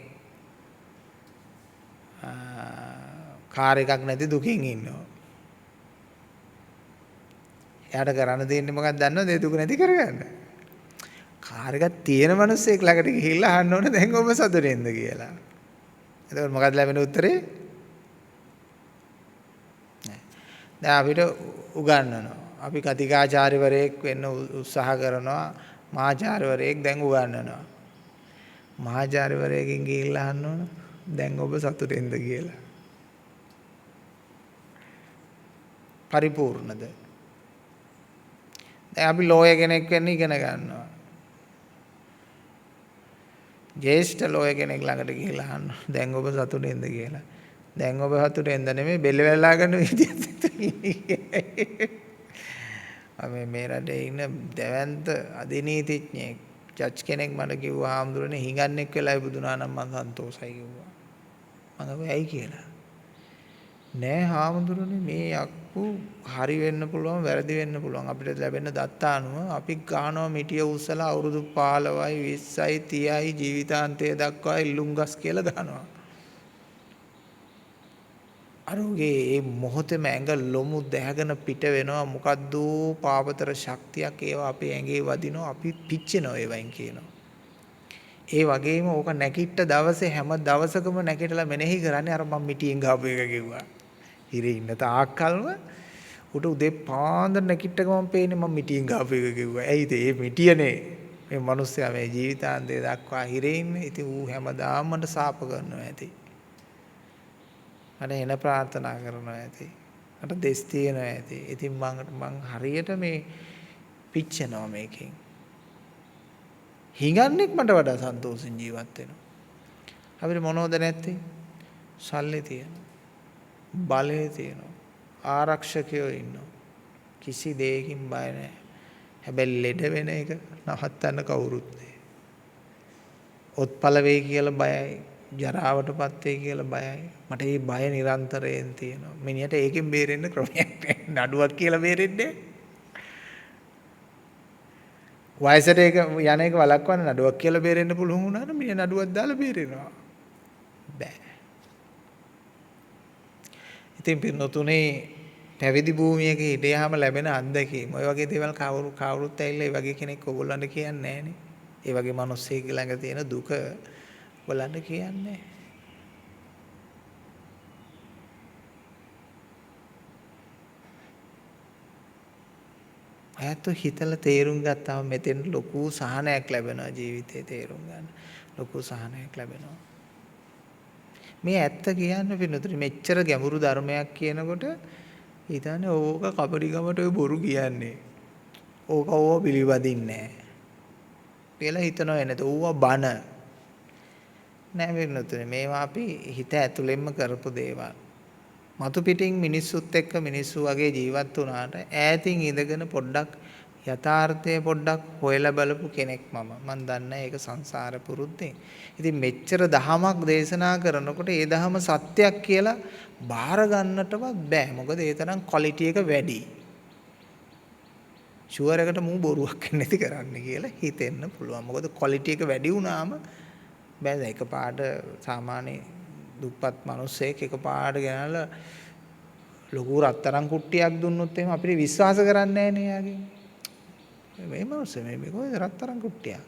කාර් එකක් නැති දුකින් ඉන්නවා. එයාට කරන්න දෙන්නේ මොකක්ද දන්නවද? ඒ දුක නැති කරගන්න. කාර් එකක් තියෙන මිනිස්සෙක් ළඟට ගිහිල්ලා අහන්න ඕන දැන් ඔබ සතුටින්ද කියලා. එතකොට මොකක්ද ලැබෙන උත්තරේ? දැන් අපිට උගන්වනවා. අපි කතිකාචාර්යවරයෙක් වෙන්න උත්සාහ කරනවා. මහාචාර්යවරයෙක් දැන් උගන්වනවා. මහාචාර්යවරයෙක්ගෙන් ගිහිල්ලා අහන්න ඕන දැන් ඔබ සතුටෙන්ද කියලා. පරිපූර්ණද? දැන් අපි ලෝය කෙනෙක් වෙන්න ඉගෙන ගන්නවා. ජේෂ්ඨ ලෝය කෙනෙක් ළඟට ගිහිල්ලා අහන්න දැන් ඔබ සතුටෙන්ද කියලා. දැන් ඔබ සතුටෙන්ද නෙමෙයි බෙල්ල වෙලා ගන්න විදියට. මේ රටේ ඉන්න දැවැන්ත අධිනීතිඥයෙක් ජජ් කෙනෙක් මට කිව්වා ආම්දුරනේ හිඟන්නෙක් වෙලායි බුදුනා නම් මම සන්තෝෂයි කිව්වා. මම ඇයි කියලා. නෑ හාමුදුරනේ මේ යක්කු හරි වෙන්න පුළුවන් වැරදි වෙන්න පුළුවන් අපිට ලැබෙන දත්ත අනුව අපි ගහනවා මිටිය උස්සලා අවුරුදු 15යි 20යි 30යි ජීවිතාන්තය දක්වා ඉල්ලුම්ගස් කියලා ගහනවා. අරුගේ මේ මොහොතේම ඇඟ ලොමු දැහැගෙන පිට වෙනවා මොකද්ද පාපතර ශක්තියක් ඒවා අපේ ඇඟේ වදිනවා අපි පිච්චෙනවා ඒවයින් කියනවා. ඒ වගේම ඕක නැකිට දවසේ හැම දවසකම නැකිටලා මෙනෙහි කරන්නේ අර මම මිටියෙන් ගාපු එක කිව්වා. හිරේ ඉන්න තාක්කල්ම උට උදේ පාන්දර නැකිට ගමන් පේන්නේ මම මිටියෙන් ගාපු එක කිව්වා. ඇයිද මේ මිටියනේ මේ මිනිස්සයා මේ ජීවිතාන්තය දක්වා හිරේ ඉන්නේ. ඉතින් ඌ හැමදාම මට සාප කරනවා ඇති. මට එන ප්‍රාර්ථනා කරනවා ඇති. මට දෙස් තියෙනවා ඇති. ඉතින් මං හරියට මේ පිච්චෙනවා මේකෙන්. හිඟන්නෙක් මට වඩා සන්තෝෂෙන් ජීවත් වෙනවා. අපිට මොනවද නැත්තේ? සල්ලි තියෙනවා. බලය තියෙනවා. ආරක්ෂකයෝ ඉන්නවා. කිසි දෙයකින් බය නැහැ. හැබැයි ලෙඩ වෙන එක නවත්තන්න කවුරුත් නැහැ. ඔත්පල වෙයි කියලා බයයි. ජරාවටපත් වෙයි කියලා බයයි. මට මේ බය නිරන්තරයෙන් තියෙනවා. මිනිහට ඒකෙන් බේරෙන්න ක්‍රමයක් නැහැ. නඩුවක් කියලා බේරෙන්නේ වයසට ඒක යන එක වළක්වන්න නඩුවක් කියලා බේරෙන්න පුළුවන් වුණා නම් මිනිහ නඩුවක් දාලා බේරෙනවා. බෑ. ඉතින් පින්නතුනේ පැවිදි භූමියක හිටියාම ලැබෙන අත්දැකීම් ඔය වගේ දේවල් කවුරුත් ඇවිල්ලා ඒ වගේ කෙනෙක් ඔයගොල්ලන්ට කියන්නේ නැහනේ. ඒ වගේ මිනිස්සෙක් ළඟ තියෙන දුක ඔයගොල්ලන්ට කියන්නේ. ඇත්ත හිතලා තේරුම් ගත්තාම මෙතෙන් ලොකු සහනයක් ලැබෙනවා ජීවිතේ තේරුම් ගන්න. ලොකු සහනයක් ලැබෙනවා. මේ ඇත්ත කියන්නේ පින්නතුනි මෙච්චර ගැඹුරු ධර්මයක් කියනකොට හිතන්නේ ඕක කපටිකමට ඔය බොරු කියන්නේ. ඕක පිළිවදින්නේ නැහැ. කියලා හිතනව එනද ඕවා බන. නෑ පින්නතුනි මේවා අපි හිත ඇතුළෙන්ම කරපු දේවල්. මතු පිටින් මිනිස්සුත් එක්ක මිනිස්සු වගේ ජීවත් වුණාට ඈතින් ඉඳගෙන පොඩ්ඩක් යථාර්ථය පොඩ්ඩක් හොයලා බලපු කෙනෙක් මම දන්නේ ඒක සංසාර පුරුද්දෙන්. ඉතින් මෙච්චර දහමක් දේශනා කරනකොට ඒ දහම සත්‍යයක් කියලා බාර ගන්නටවත් බෑ. මොකද ඒ තරම් ක්වොලිටි එක වැඩි. ෂුවර් එකට මූ බොරුවක් නැති කරන්න කියලා හිතෙන්න පුළුවන්. මොකද ක්වොලිටි එක වැඩි වුණාම බෑ එකපාරට සාමාන්‍ය දුප්පත් මිනිස්සෙක් එකපාරට ගෙනල්ලා ලොකු රත්තරන් කුට්ටියක් දුන්නොත් එහෙම අපිට විශ්වාස කරන්නේ නැහැ නේ යාගේ. මේ මිනිස්සු මේ කොහෙද රත්තරන් කුට්ටියක්.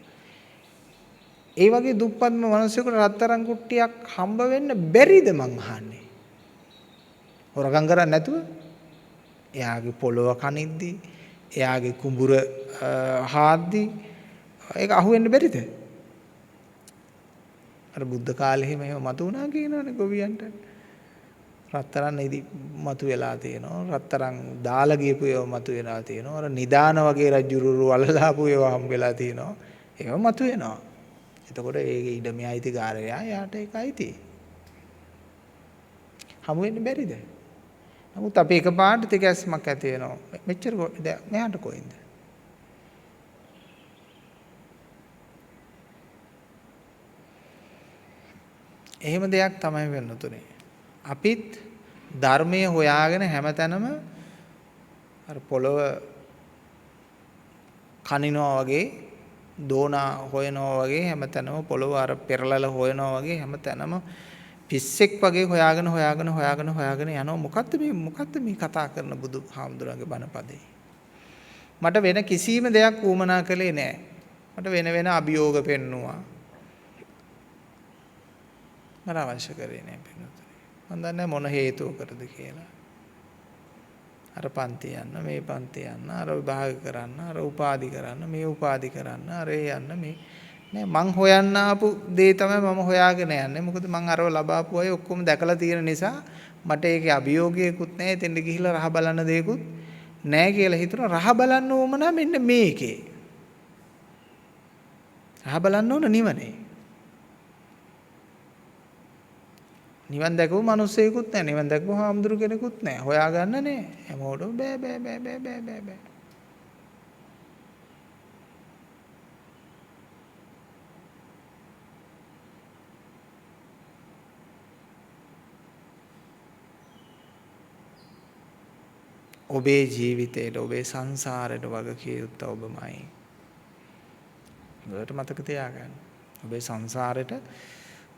ඒ වගේ දුප්පත්ම මිනිස්සුන්ට රත්තරන් කුට්ටියක් හම්බ වෙන්න බැරිද මං අහන්නේ. හොරගම් කරන්නේ නැතුව එයාගේ පොළව කනිද්දි එයාගේ කුඹුර හාද්දි ඒක අහුවෙන්න බැරිද? අර බුද්ධ කාලේ එහෙම මතු වුණා කියනවනේ ගොවියන්ට. රත්තරන් ඉදි මතු වෙලා තියෙනවා. රත්තරන් දාලා ගියපු ඒවා මතු වෙලා තියෙනවා. අර නිදාන වගේ රජුරුරු වලලාපු ඒවා හම් වෙලා තියෙනවා. ඒවා මතු වෙනවා. එතකොට ඒකේ ඉඩමේ අයිතිකාරයා යාට ඒක අයිති. හමු වෙන්න බැරිද? නමුත් අපි එකපාරට තිකැස්මක් ඇති වෙනවා. මෙච්චර මෙහාට කොයින්ද? එහෙම දෙයක් තමයි වෙන්න තුනේ. අපිත් ධර්මයේ හොයාගෙන හැමතැනම අර පොළව කනිනවා වගේ දෝනා හොයනවා වගේ හැමතැනම පොළව අර පෙරලල හොයනවා වගේ හැමතැනම පිස්සෙක් වගේ හොයාගෙන යනවා. මොකද්ද මේ කතා කරන බුදු හාමුදුරන්ගේ බණපදේ? මට වෙන කිසිම දෙයක් ඌමනා කළේ නෑ. මට වෙන අභියෝග පෙන්නුවා. මට අවශ්‍ය කරේ නෑ පින්නතුනි. මම දන්නේ මොන හේතුවකටද කියලා. අර පන්ති යන්න මේ පන්ති යන්න අර විභාග කරන්න අර උපාධි කරන්න මේ උපාධි කරන්න අර යන්න මේ නෑ මං හොයන්න ආපු දේ තමයි මම හොයාගෙන යන්නේ. මොකද මං අරව ලබාපු අය ඔක්කොම දැකලා තියෙන නිසා මට ඒකේ අභියෝගයකුත් නෑ. එතෙන්ට ගිහිල්ලා රහ බලන්න දෙයක්වත් නෑ කියලා හිතනවා. රහ බලන්න ඕමනා මෙන්න මේකේ. රහ බලන්න ඕන නිවනේ. නිවන් දැකපු මිනිස්සෙකුත් නෑ. නිවන් දැකපු හාමුදුරු කෙනෙකුත් නෑ. හොයාගන්න නෑ. හැමෝටම බෑ. ඔබේ ජීවිතේට ඔබේ සංසාරයට වග කිය යුත්තේ ඔබමයි. ඔබට මතක තියාගන්න. ඔබේ සංසාරයට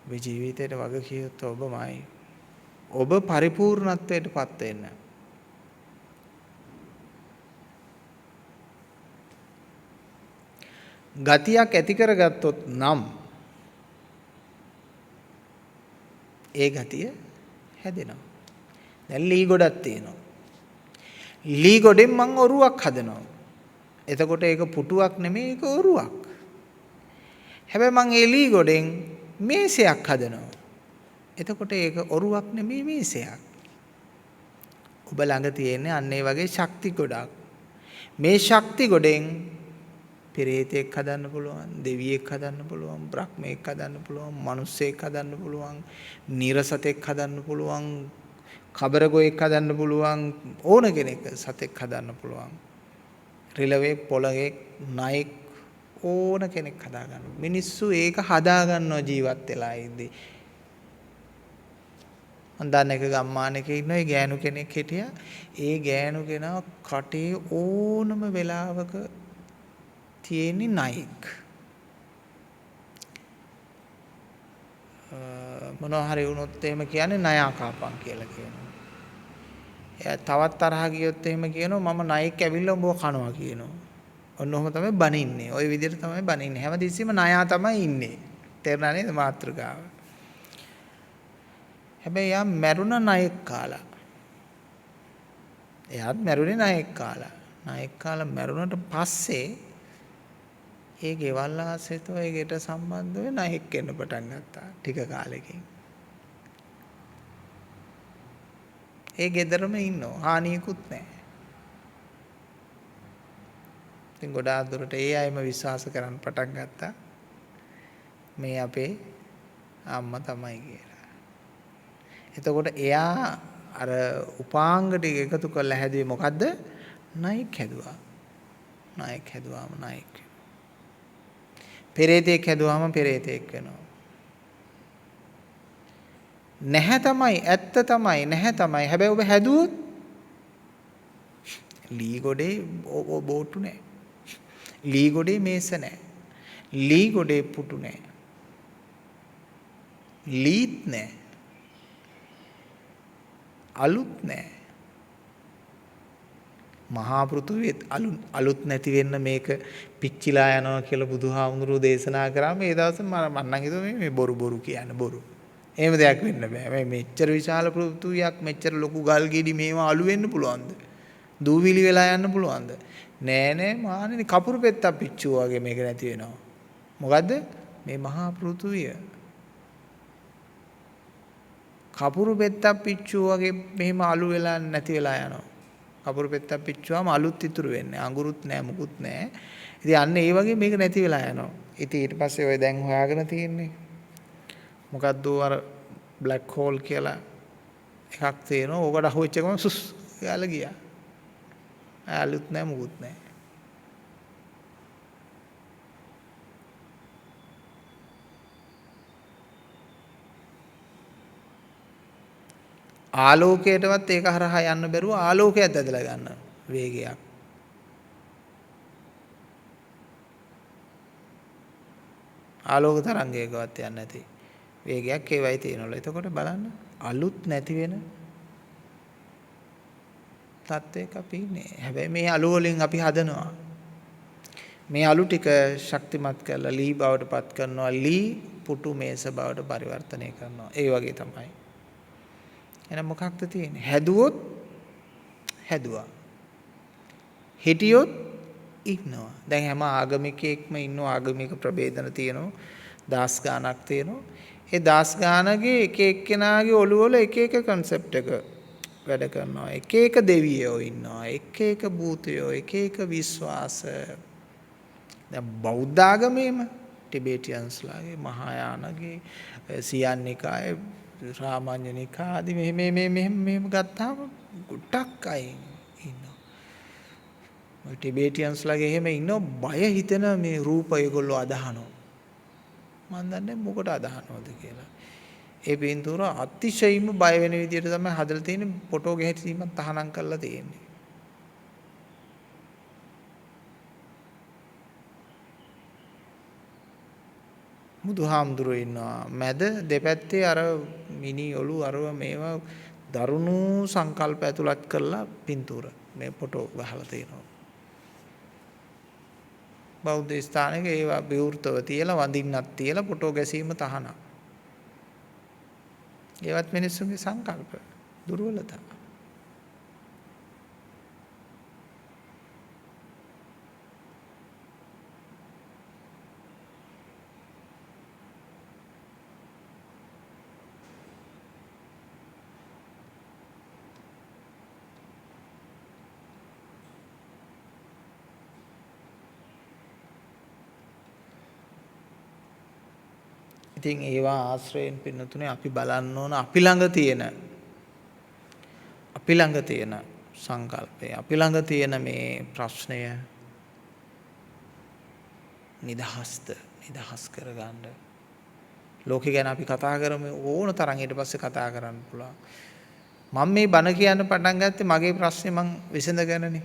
ඔබේ ජීවිතයට වග කිය යුත්තේ ඔබමයි. ඔබ පරිපූර්ණත්වයට පත් වෙන්න. ගතියක් ඇති කරගත්තොත් නම් ඒ ගතිය හැදෙනවා. දැන් ලී ගොඩක් තියෙනවා. ලී ගොඩෙන් මං ඔරුවක් හදනවා. එතකොට ඒක පුටුවක් නෙමෙයි ඒක ඔරුවක්. හැබැයි මං ඒ ලී ගොඩෙන් මේසයක් හදනවා. එතකොට ඒක ඔරුවක් නෙමෙයි මේසයක්. ඔබ ළඟ තියෙන්නේ අන්න ඒ වගේ ශක්ති ගොඩක්. මේ ශක්ති ගොඩෙන් පෙරේතෙක් හදන්න පුළුවන්, දෙවියෙක් හදන්න පුළුවන්, බ්‍රහ්මයෙක් හදන්න පුළුවන්, මිනිස්සෙක් හදන්න පුළුවන්, නිරසතෙක් හදන්න පුළුවන්, කබරගොයෙක් හදන්න පුළුවන්, ඕන කෙනෙක් සතෙක් හදන්න පුළුවන්. රිලවෙක්, පොළගෙක්, නයෙක් ඕන කෙනෙක් හදා ගන්න. මිනිස්සු ඒක හදා ගන්නවා ජීවත් වෙලා ඉඳි. මම දන්න එක ගම්මානයක ඉන්න ඒ ගෑනු කෙනෙක් හිටියා. ඒ ගෑනු කෙනා කටේ ඕනම වෙලාවක තියෙන්නේ නයෙක්. මොනවා හරි වුණොත් එහෙම කියන්නේ නයා කාපන් කියලා කියනවා. එයා තවත් තරහ ගියොත් එහෙම කියනවා මම නයෙක් ඇවිල්ලා උඹව කනවා කියනවා. ඔන්න ඔහොම තමයි බනින්නේ. ওই විදිහට තමයි බනින්නේ. හැමදෙස්සෙම නයා තමයි ඉන්නේ. තේරුණා නේද මාත්‍රකාව? හැබැයි යා මැරුණ නයෙක් කාලා. එයාත් මැරුණේ නයෙක් කාලා. නයෙක් කාලා මැරුණට පස්සේ ඒ ගෙවල් ආශ්‍රිතව ඒකට සම්බන්ධ වෙ නයෙක් වෙන්න පටන් ගත්තා ටික කාලෙකින්. ඒ ගෙදරම ඉන්නවා. හානියකුත් නැහැ. ඉතින් ගොඩාක් දුරට ඒ අයම විශ්වාස කරන්න පටන් ගත්තා. මේ අපේ අම්මා තමයි කියලා. එතකොට එයා අර උපාංග ටික එකතු කරලා හැදුවේ මොකද්ද? නයෙක් හැදුවා. නයෙක් හැදුවාම නයෙක්. පෙරේතෙක් හැදුවාම පෙරේතෙක් වෙනවා. නැහැ තමයි ඇත්ත තමයි නැහැ තමයි. හැබැයි ඔබ හැදුවොත් ලී ගොඩේ බෝට්ටු නැහැ. ලී ගොඩේ මේස නැහැ. ලී ගොඩේ පුටු නැහැ. ලීත් නැහැ. අලුත් නැහැ. මහා පෘථුවියත් අලුත් නැති වෙන්න මේක පිච්චිලා යනවා කියලා බුදුහාමුදුරුවෝ දේශනා කරාම ඒ දවසේ මම නම් හිතුවා මේ බොරු කියන්නේ බොරු. එහෙම දෙයක් වෙන්න බෑ. මේ මෙච්චර විශාල පෘථුවියක් මෙච්චර ලොකු ගල් ගෙඩි මේවා අලු වෙන්න පුළුවන්ද? දූවිලි වෙලා යන්න පුළුවන්ද? නෑ මානේ කපුරු පෙත්තක් පිච්චුවා වගේ මේක නැති වෙනවා. මොකද්ද? මේ මහා පෘථුවිය. කපුරු පෙත්තක් පිච්චුවා වගේ මෙහෙම අලු වෙලා නැති වෙලා යනවා. කපුරු පෙත්තක් පිච්චුවාම අලුත් ඉතුරු වෙන්නේ. අඟුරුත් නෑ මුකුත් නෑ. ඉතින් අන්න ඒ වගේ මේක නැති වෙලා යනවා. ඉතින් ඊට පස්සේ ඔය දැන් හොයාගෙන තියෙන්නේ මොකද්ද අර බ්ලැක් හෝල් කියලා එකක් තියෙනවා. ඕකට අහුවෙච්ච ගමන් සුස් ගාලා ගියා. අලුත් නෑ මුකුත් නෑ. ආලෝකයටවත් ඒක හරහා යන්න බැරුව ආලෝකයක් ඇදලා ගන්න වේගයක්. ආලෝක තරංගයකවත් යන්නේ නැති වේගයක් ඒවයි තියෙනවලු. එතකොට බලන්න අලුත් නැති වෙන තත්ත්වයක අපි ඉන්නේ. හැබැයි මේ අලු වලින් අපි හදනවා. මේ අලු ටික ශක්තිමත් කරලා ලී බවට පත් කරනවා. ලී පුටු මේස බවට පරිවර්තනය කරනවා. ඒ වගේ තමයි. එහෙනම් මොකක්ද තියෙන්නේ? හැදුවොත් හැදුවා. හිටියොත් ඉන්නවා. දැන් හැම ආගමිකයෙක්ම ඉන්නවා ආගමික ප්‍රභේදන තියෙනවා. දාස් ගානක් තියෙනවා. ඒ දාස් ගානගේ එක එක්කෙනාගේ ඔළුව වල එක එක concept එක වැඩ කරනවා. එක එක දෙවියෝ ඉන්නවා. එක එක භූතයෝ, එක එක විශ්වාස. දැන් බෞද්ධ ආගමේම ටිබෙටියන්ස්ලාගේ මහායානගේ සියන් නිකායේ රාමඤ්ඤ නිකාදී මෙහෙම ගත්තාම ගොඩක් අය ඉන්නවා. ඔය ටිබෙටියන්ස්ලාගේ එහෙම ඉන්නව බය හිතෙන මේ රූප ඒගොල්ලෝ අදහනවා. මන් දන්නේ මොකට අදහනවද කියලා. ඒ පින්තූර අතිශයින්ම බය වෙන විදිහට තමයි හදලා තියෙන්නේ. ෆොටෝ ගැහිීමක් තහනම් කරලා තියෙන්නේ. බුදුහාමුදුරුවෝ ඉන්නවා. මැද දෙපැත්තේ අර මිනි ඔලු අරව මේවා දරුණු සංකල්ප ඇතුළත් කරලා පින්තූර මේ ෆොටෝ ගහලා තියෙනවා. බෞද්ධ ස්ථානයක ඒවා විවෘතව තියලා වඳින්නක් තියලා ෆොටෝ ගැසීම තහනම්. ඒවත් මිනිස්සුන්ගේ සංකල්ප දුර්වලතා. ඉතින් ඒවා ආශ්‍රයෙන් පින්නතුනේ අපි බලන්න ඕන අපි ළඟ තියෙන සංකල්පය අපි ළඟ තියෙන මේ ප්‍රශ්නය නිදහස් කරගන්න. ලෝකෙ ගැන අපි කතා කරමු ඕන තරම් ඊට පස්සේ කතා කරන්න පුළුවන්. මම මේ බණ කියන්න පටන් ගත්තේ මගේ ප්‍රශ්නේ මං විසඳගෙනනේ.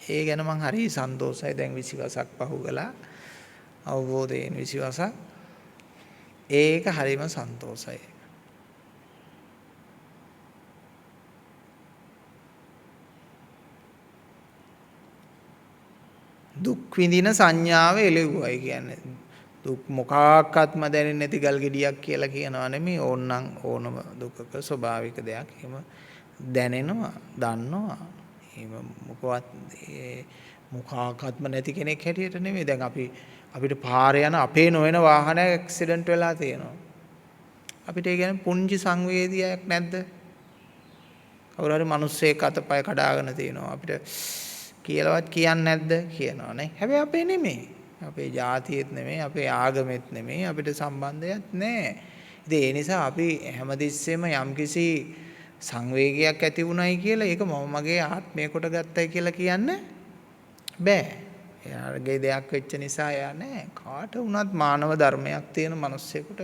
ඒ ගැන මං හරි සන්තෝෂයි. දැන් 20 වසක් පහු කළා. අවබෝධයෙන් 20 වසක්. ඒක හරිම සන්තෝෂයි. දුක් විඳින සංඥාව එළෙව්වයි කියන්නේ. දුක් මොකක්වත්ම දැනෙන්නේ නැති ගල් ගෙඩියක් කියලා කියනවා නෙමෙයි. ඕනනම් ඕනම දුකක ස්වභාවික දෙයක් එහෙම දැනෙනවා, දන්නවා. එහෙම මොකක්වත්ම නැති කෙනෙක් හැටියට නෙමෙයි. දැන් අපිට පාරේ යන අපේ නොවන වාහනයක් ඇක්සිඩන්ට් වෙලා තියෙනවා. අපිට ඒ කියන්නේ පුංචි සංවේදීයක් නැද්ද? කවුරු හරි මිනිස්සෙක් අතපය කඩාගෙන තියෙනවා. අපිට කියලාවත් කියන්නේ නැද්ද? කියනවා නේ. හැබැයි අපේ නෙමෙයි. අපේ ජාතියෙත් නෙමෙයි, අපේ ආගමෙත් නෙමෙයි, අපිට සම්බන්ධයක් නැහැ. ඉතින් ඒ නිසා අපි හැමතිස්සෙම යම්කිසි සංවේගයක් ඇති වුණයි කියලා ඒක මම මගේ ආත්මය කොට ගත්තයි කියලා කියන්න බෑ. එයාගේ දෙයක් වෙච්ච නිසා එයා නෑ. කාට වුණත් මානව ධර්මයක් තියෙන මිනිස්සෙකුට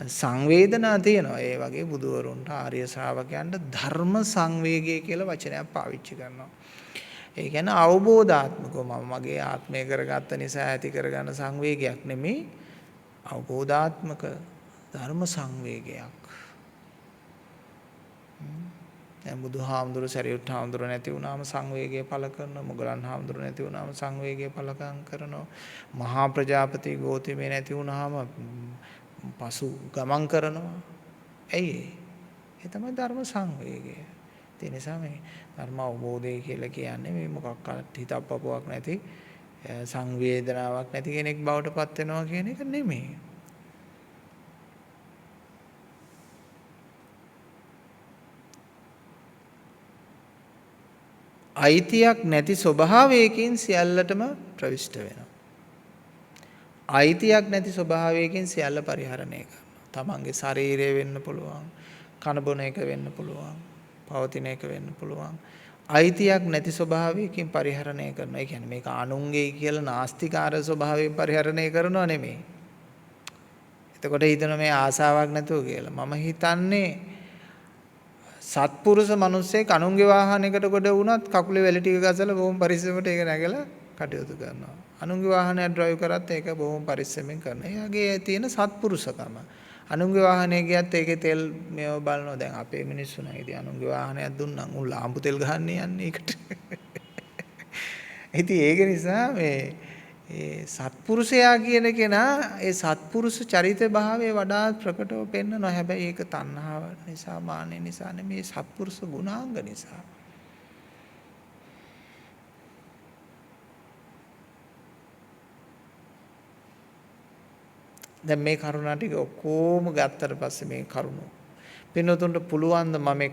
සංවේදනා තියෙනවා. ඒ වගේ බුදුවරුන්ට ආර්ය ශ්‍රාවකයන්ට ධර්ම සංවේගය කියලා වචනයක් පාවිච්චි කරනවා. ඒ කියන්නේ අවබෝධාත්මකව මම මගේ ආත්මය කරගත්ත නිසා ඇති කරගන්න සංවේගයක් නෙමෙයි. අවබෝධාත්මක ධර්ම සංවේගයක්. දැන් බුදුහාමුදුරු සරියුත් හාමුදුරු නැති වුණාම සංවේගය පළ කරනවා. මොගලන් හාමුදුරු නැති වුණාම සංවේගය පළකම් කරනවා. මහා ප්‍රජාපති ගෝතමේ නැති වුණාම පසු ගමන් කරනවා. ඇයි ඒ තමයි ධර්ම සංවේගය. ඒ නිසා මේ ධර්ම අවබෝධය කියලා කියන්නේ මේ මොකක්වත් හිතප්පපුවක් නැති සංවේදනාවක් නැති කෙනෙක් බවට පත් වෙනවා කියන එක නෙමෙයි. අයිතියක් නැති ස්වභාවයකින් සියල්ලටම ප්‍රවිෂ්ඨ වෙනවා. අයිතියක් නැති ස්වභාවයකින් සියල්ල පරිහරණය කරනවා. තමන්ගේ ශරීරය වෙන්න පුළුවන්, කන බොන එක වෙන්න පුළුවන්, පවතින එක වෙන්න පුළුවන්. අයිතියක් නැති ස්වභාවයකින් පරිහරණය කරනවා. ඒ කියන්නේ මේක අනුන්ගේ කියලා නාස්තිකාර ස්වභාවයෙන් පරිහරණය කරනවා නෙමෙයි. එතකොට හිතන මේ ආසාවක් නැතුව කියලා. මම හිතන්නේ සත්පුරුෂ මිනිස්සෙක් අනුන්ගේ වාහනයකට කොට වුණත් කකුලේ වැලි ටික ගසලා බොහොම පරිස්සමට ඒක නැගලා කටයුතු කරනවා. අනුන්ගේ වාහනයක් ඩ්‍රයිව් කරත් ඒක බොහොම පරිස්සමෙන් කරනවා. එයාගේ තියෙන සත්පුරුෂකම. අනුන්ගේ වාහනේ ගියත් ඒකේ තෙල් මේව බලනවා. දැන් අපේ මිනිස්සු නම් ඉතින් අනුන්ගේ වාහනයක් දුන්නම් උන් ලාම්පු තෙල් ගහන්නේ යන්නේ ඒකට. ඉතින් ඒක නිසා මේ සත්පුරුෂයා කියන කෙනා ඒ සත්පුරුෂ චරිත භාවයේ වඩා ප්‍රකටව පෙන්වනවා. හැබැයි ඒක තණ්හාව නිසා, මානෙ නිසා නෙමෙයි, සත්පුරුෂ ගුණාංග නිසා. දැන් මේ කරුණා ටික ඔක්කොම ගත්තට පස්සේ මේ කරුණ පින්නතුන්ට පුළුවන් ද මම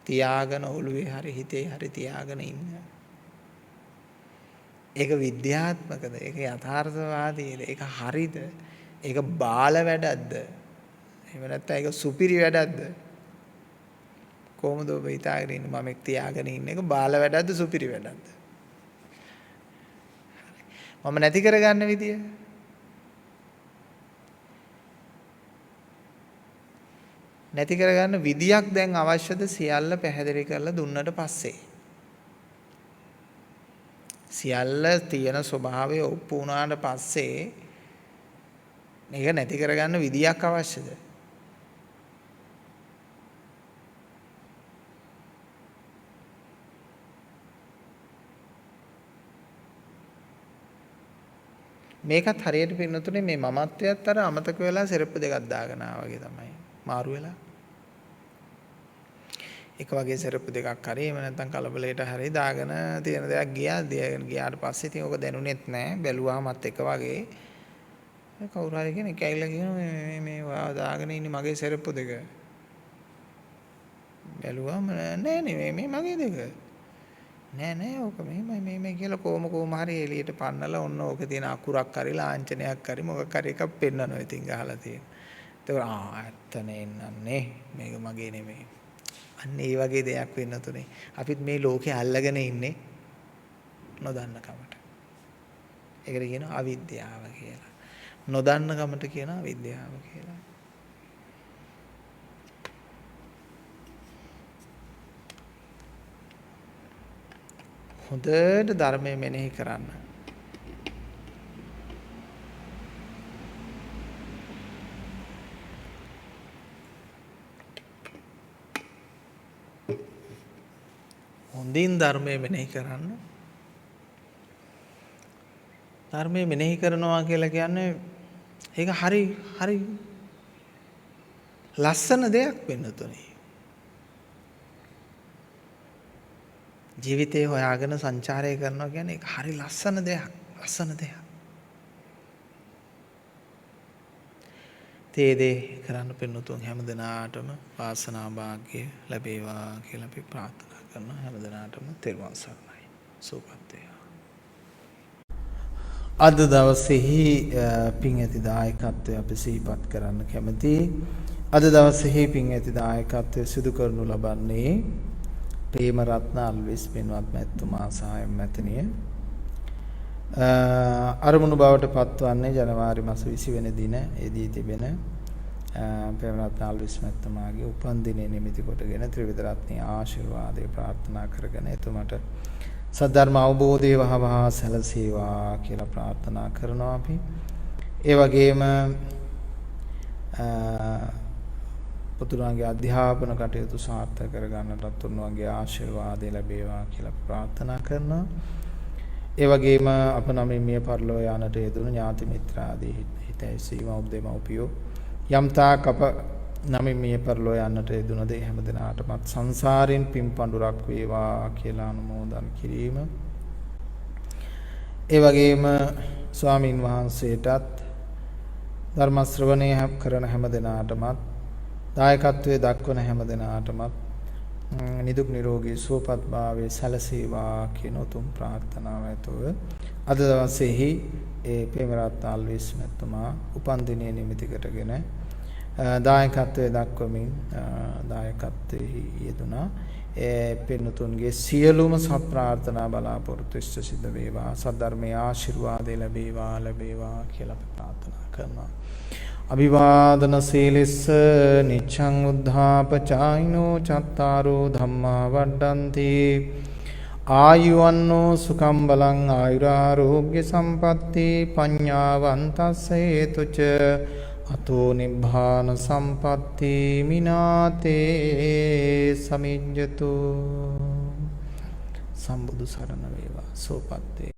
තියාගෙන ඔළුවේ හරි හිතේ හරි තියාගෙන ඉන්න. ඒක විද්‍යාත්මකද? ඒක යථාර්ථවාදීද? ඒක හරිද? ඒක බාල වැඩක්ද? එහෙම නැත්නම් ඒක සුපිරි වැඩක්ද? කොහොමද ඔබ හිතාගෙන ඉන්නේ මම තියාගෙන ඉන්න එක බාල වැඩක්ද සුපිරි වැඩක්ද? මම නැති කරගන්න විදිය. නැති කරගන්න විදියක් දැන් අවශ්‍යද සියල්ල පැහැදිලි කරලා දුන්නට පස්සේ. සියල්ල තියෙන ස්වභාවය ඔප්පු වුණාට පස්සේ මේක නැති කරගන්න විදියක් අවශ්‍යද? මේකත් හරියට පින්නතුනේ මේ මමත්වයත් අර අමතක වෙලා සෙරප්පු දෙකක් දාගෙන වගේ තමයි මාරු වෙලා. එක වගේ සෙරප්පු දෙකක් හරි එහෙම නැත්නම් කලබලයට හරි දාගෙන තියෙන දෙයක් ගියාට පස්සේ ඉතින් ඔක දැනුනේත් නැහැ බැලුවාමත් එක වගේ කවුරු හරි කෙනෙක් ඇවිල්ලා කියනවා මේ ඔයා දාගෙන ඉන්නේ මගේ සෙරප්පු දෙක බැලුවාම නෑ නේ මේ මගේ දෙක නෑ ඕක මේ කියලා කොහොම හරි එළියට පන්නලා ඔන්න ඕක තියෙන අකුරක් හරි ලාංඡනයක් හරි මොකක් හරි එකක් පෙන්නනවා ඉතින් ගහලා තියෙන. ඒක ඇත්ත නෙන්නන්නේ මේක මගේ නෙමෙයි. අන්න ඒ වගේ දෙයක් වෙන්න තුනේ. අපිත් මේ ලෝකේ අල්ලගෙන ඉන්නේ නොදන්න කමට. ඒකට කියනවා අවිද්‍යාව කියලා. නොදන්න කමට කියනවා අවිද්‍යාව කියලා. හොඳට ධර්මය මෙනෙහි කරන්න. හොඳින් ධර්මය මෙනෙහි කරන්න. ධර්මය මෙනෙහි කරනවා කියලා කියන්නේ ඒක හරි ලස්සන දෙයක් වෙන්න තුනේ. ජීවිතේ හොයාගෙන සංචාරය කරනවා කියන්නේ ඒක හරි ලස්සන දෙයක්. තේදේ කරන්න පින්නතුන් හැමදෙනාටම වාසනා භාග්‍ය ලැබේවා කියලා අපි ප්‍රාර්ථනා කරනවා. හැමදෙනාටම තෙරුවන් සරණයි. සුවපත් වේවා. අද දවසේහි පින් ඇති දායකත්වය අපි සිහිපත් කරන්න කැමතියි. අද දවසේහි පින් ඇති දායකත්වය සිදු කරනු ලබන්නේ ප්‍රේමරත්න අල්විස් පින්වත් මැතිතුමා සහ මැතිණිය අරමුණු බවට පත්වන්නේ ජනවාරි මාස 20 වෙනි දින එදී තිබෙන ප්‍රේමරත්න අල්විස් මැතිතුමාගේ උපන් දිනය නිමිති කොටගෙන ත්‍රිවිධ රත්නයේ ආශිර්වාදය ප්‍රාර්ථනා කරගෙන එතුමට සද්ධර්ම අවබෝධය වහවහ සැලසේවා කියලා ප්‍රාර්ථනා කරනවා අපි. ඒ වගේම පුතුණන්ගේ අධ්‍යාපන කටයුතු සාර්ථක කරගන්නටත් උන්වන්ගේ ආශිර්වාදය ලැබේවා කියලා ප්‍රාර්ථනා කරනවා. ඒ වගේම අප නමින් මිය පරලෝ යානට යෙදුණු ඥාති මිත්‍රාදී හිතැයිසී මව්පියෝ යම් තාක් අප නමින් මිය පරලෝ යන්නට යෙදුණද හැම දිනාටමත් සංසාරයෙන් පින් පඬුරක් වේවා කියලා අනුමෝදන් කිරීම. ඒ වගේම ස්වාමින් වහන්සේටත් ධර්ම ශ්‍රවණය කරන හැම දිනාටමත් දායකත්වයේ දක්වන හැම දිනාටමත් නිදුක් නිරෝගී සුවපත් භාවයේ සැලසේවා කියන උතුම් ප්‍රාර්ථනාව ඇතුව අද දවසේහි ඒ ප්‍රේමරත්න අල්විස් මැතිතුමා උපන් දිනය නිමිති කරගෙන දායකත්වයේ දක්වමින් දායකත්වයේ යෙදුණා. ඒ පින්තුන්ගේ සියලුම සත්ප්‍රාර්ථනා බලාපොරොත්තු ඉෂ්ට සිද්ධ වේවා. සද්ධර්මයේ ආශිර්වාදය ලැබේවා කියලා අපි ප්‍රාර්ථනා කරනවා. අභිවාදන සීලස්ස නිච්ඡං උද්ධාපචායිනෝ චත්තාරෝ ධම්මා වඩ්ඩන්ති ආයුවන්නෝ සුඛං බලං ආයුරාෝග්‍ය සම්පatti පඤ්ඤාවන්තස්ස හේතුච අතෝ නිබ්බාන සම්පatti මිනාතේ සමිඤ්ඤතු. සම්බුදු සරණ වේවා. සෝපත්තේ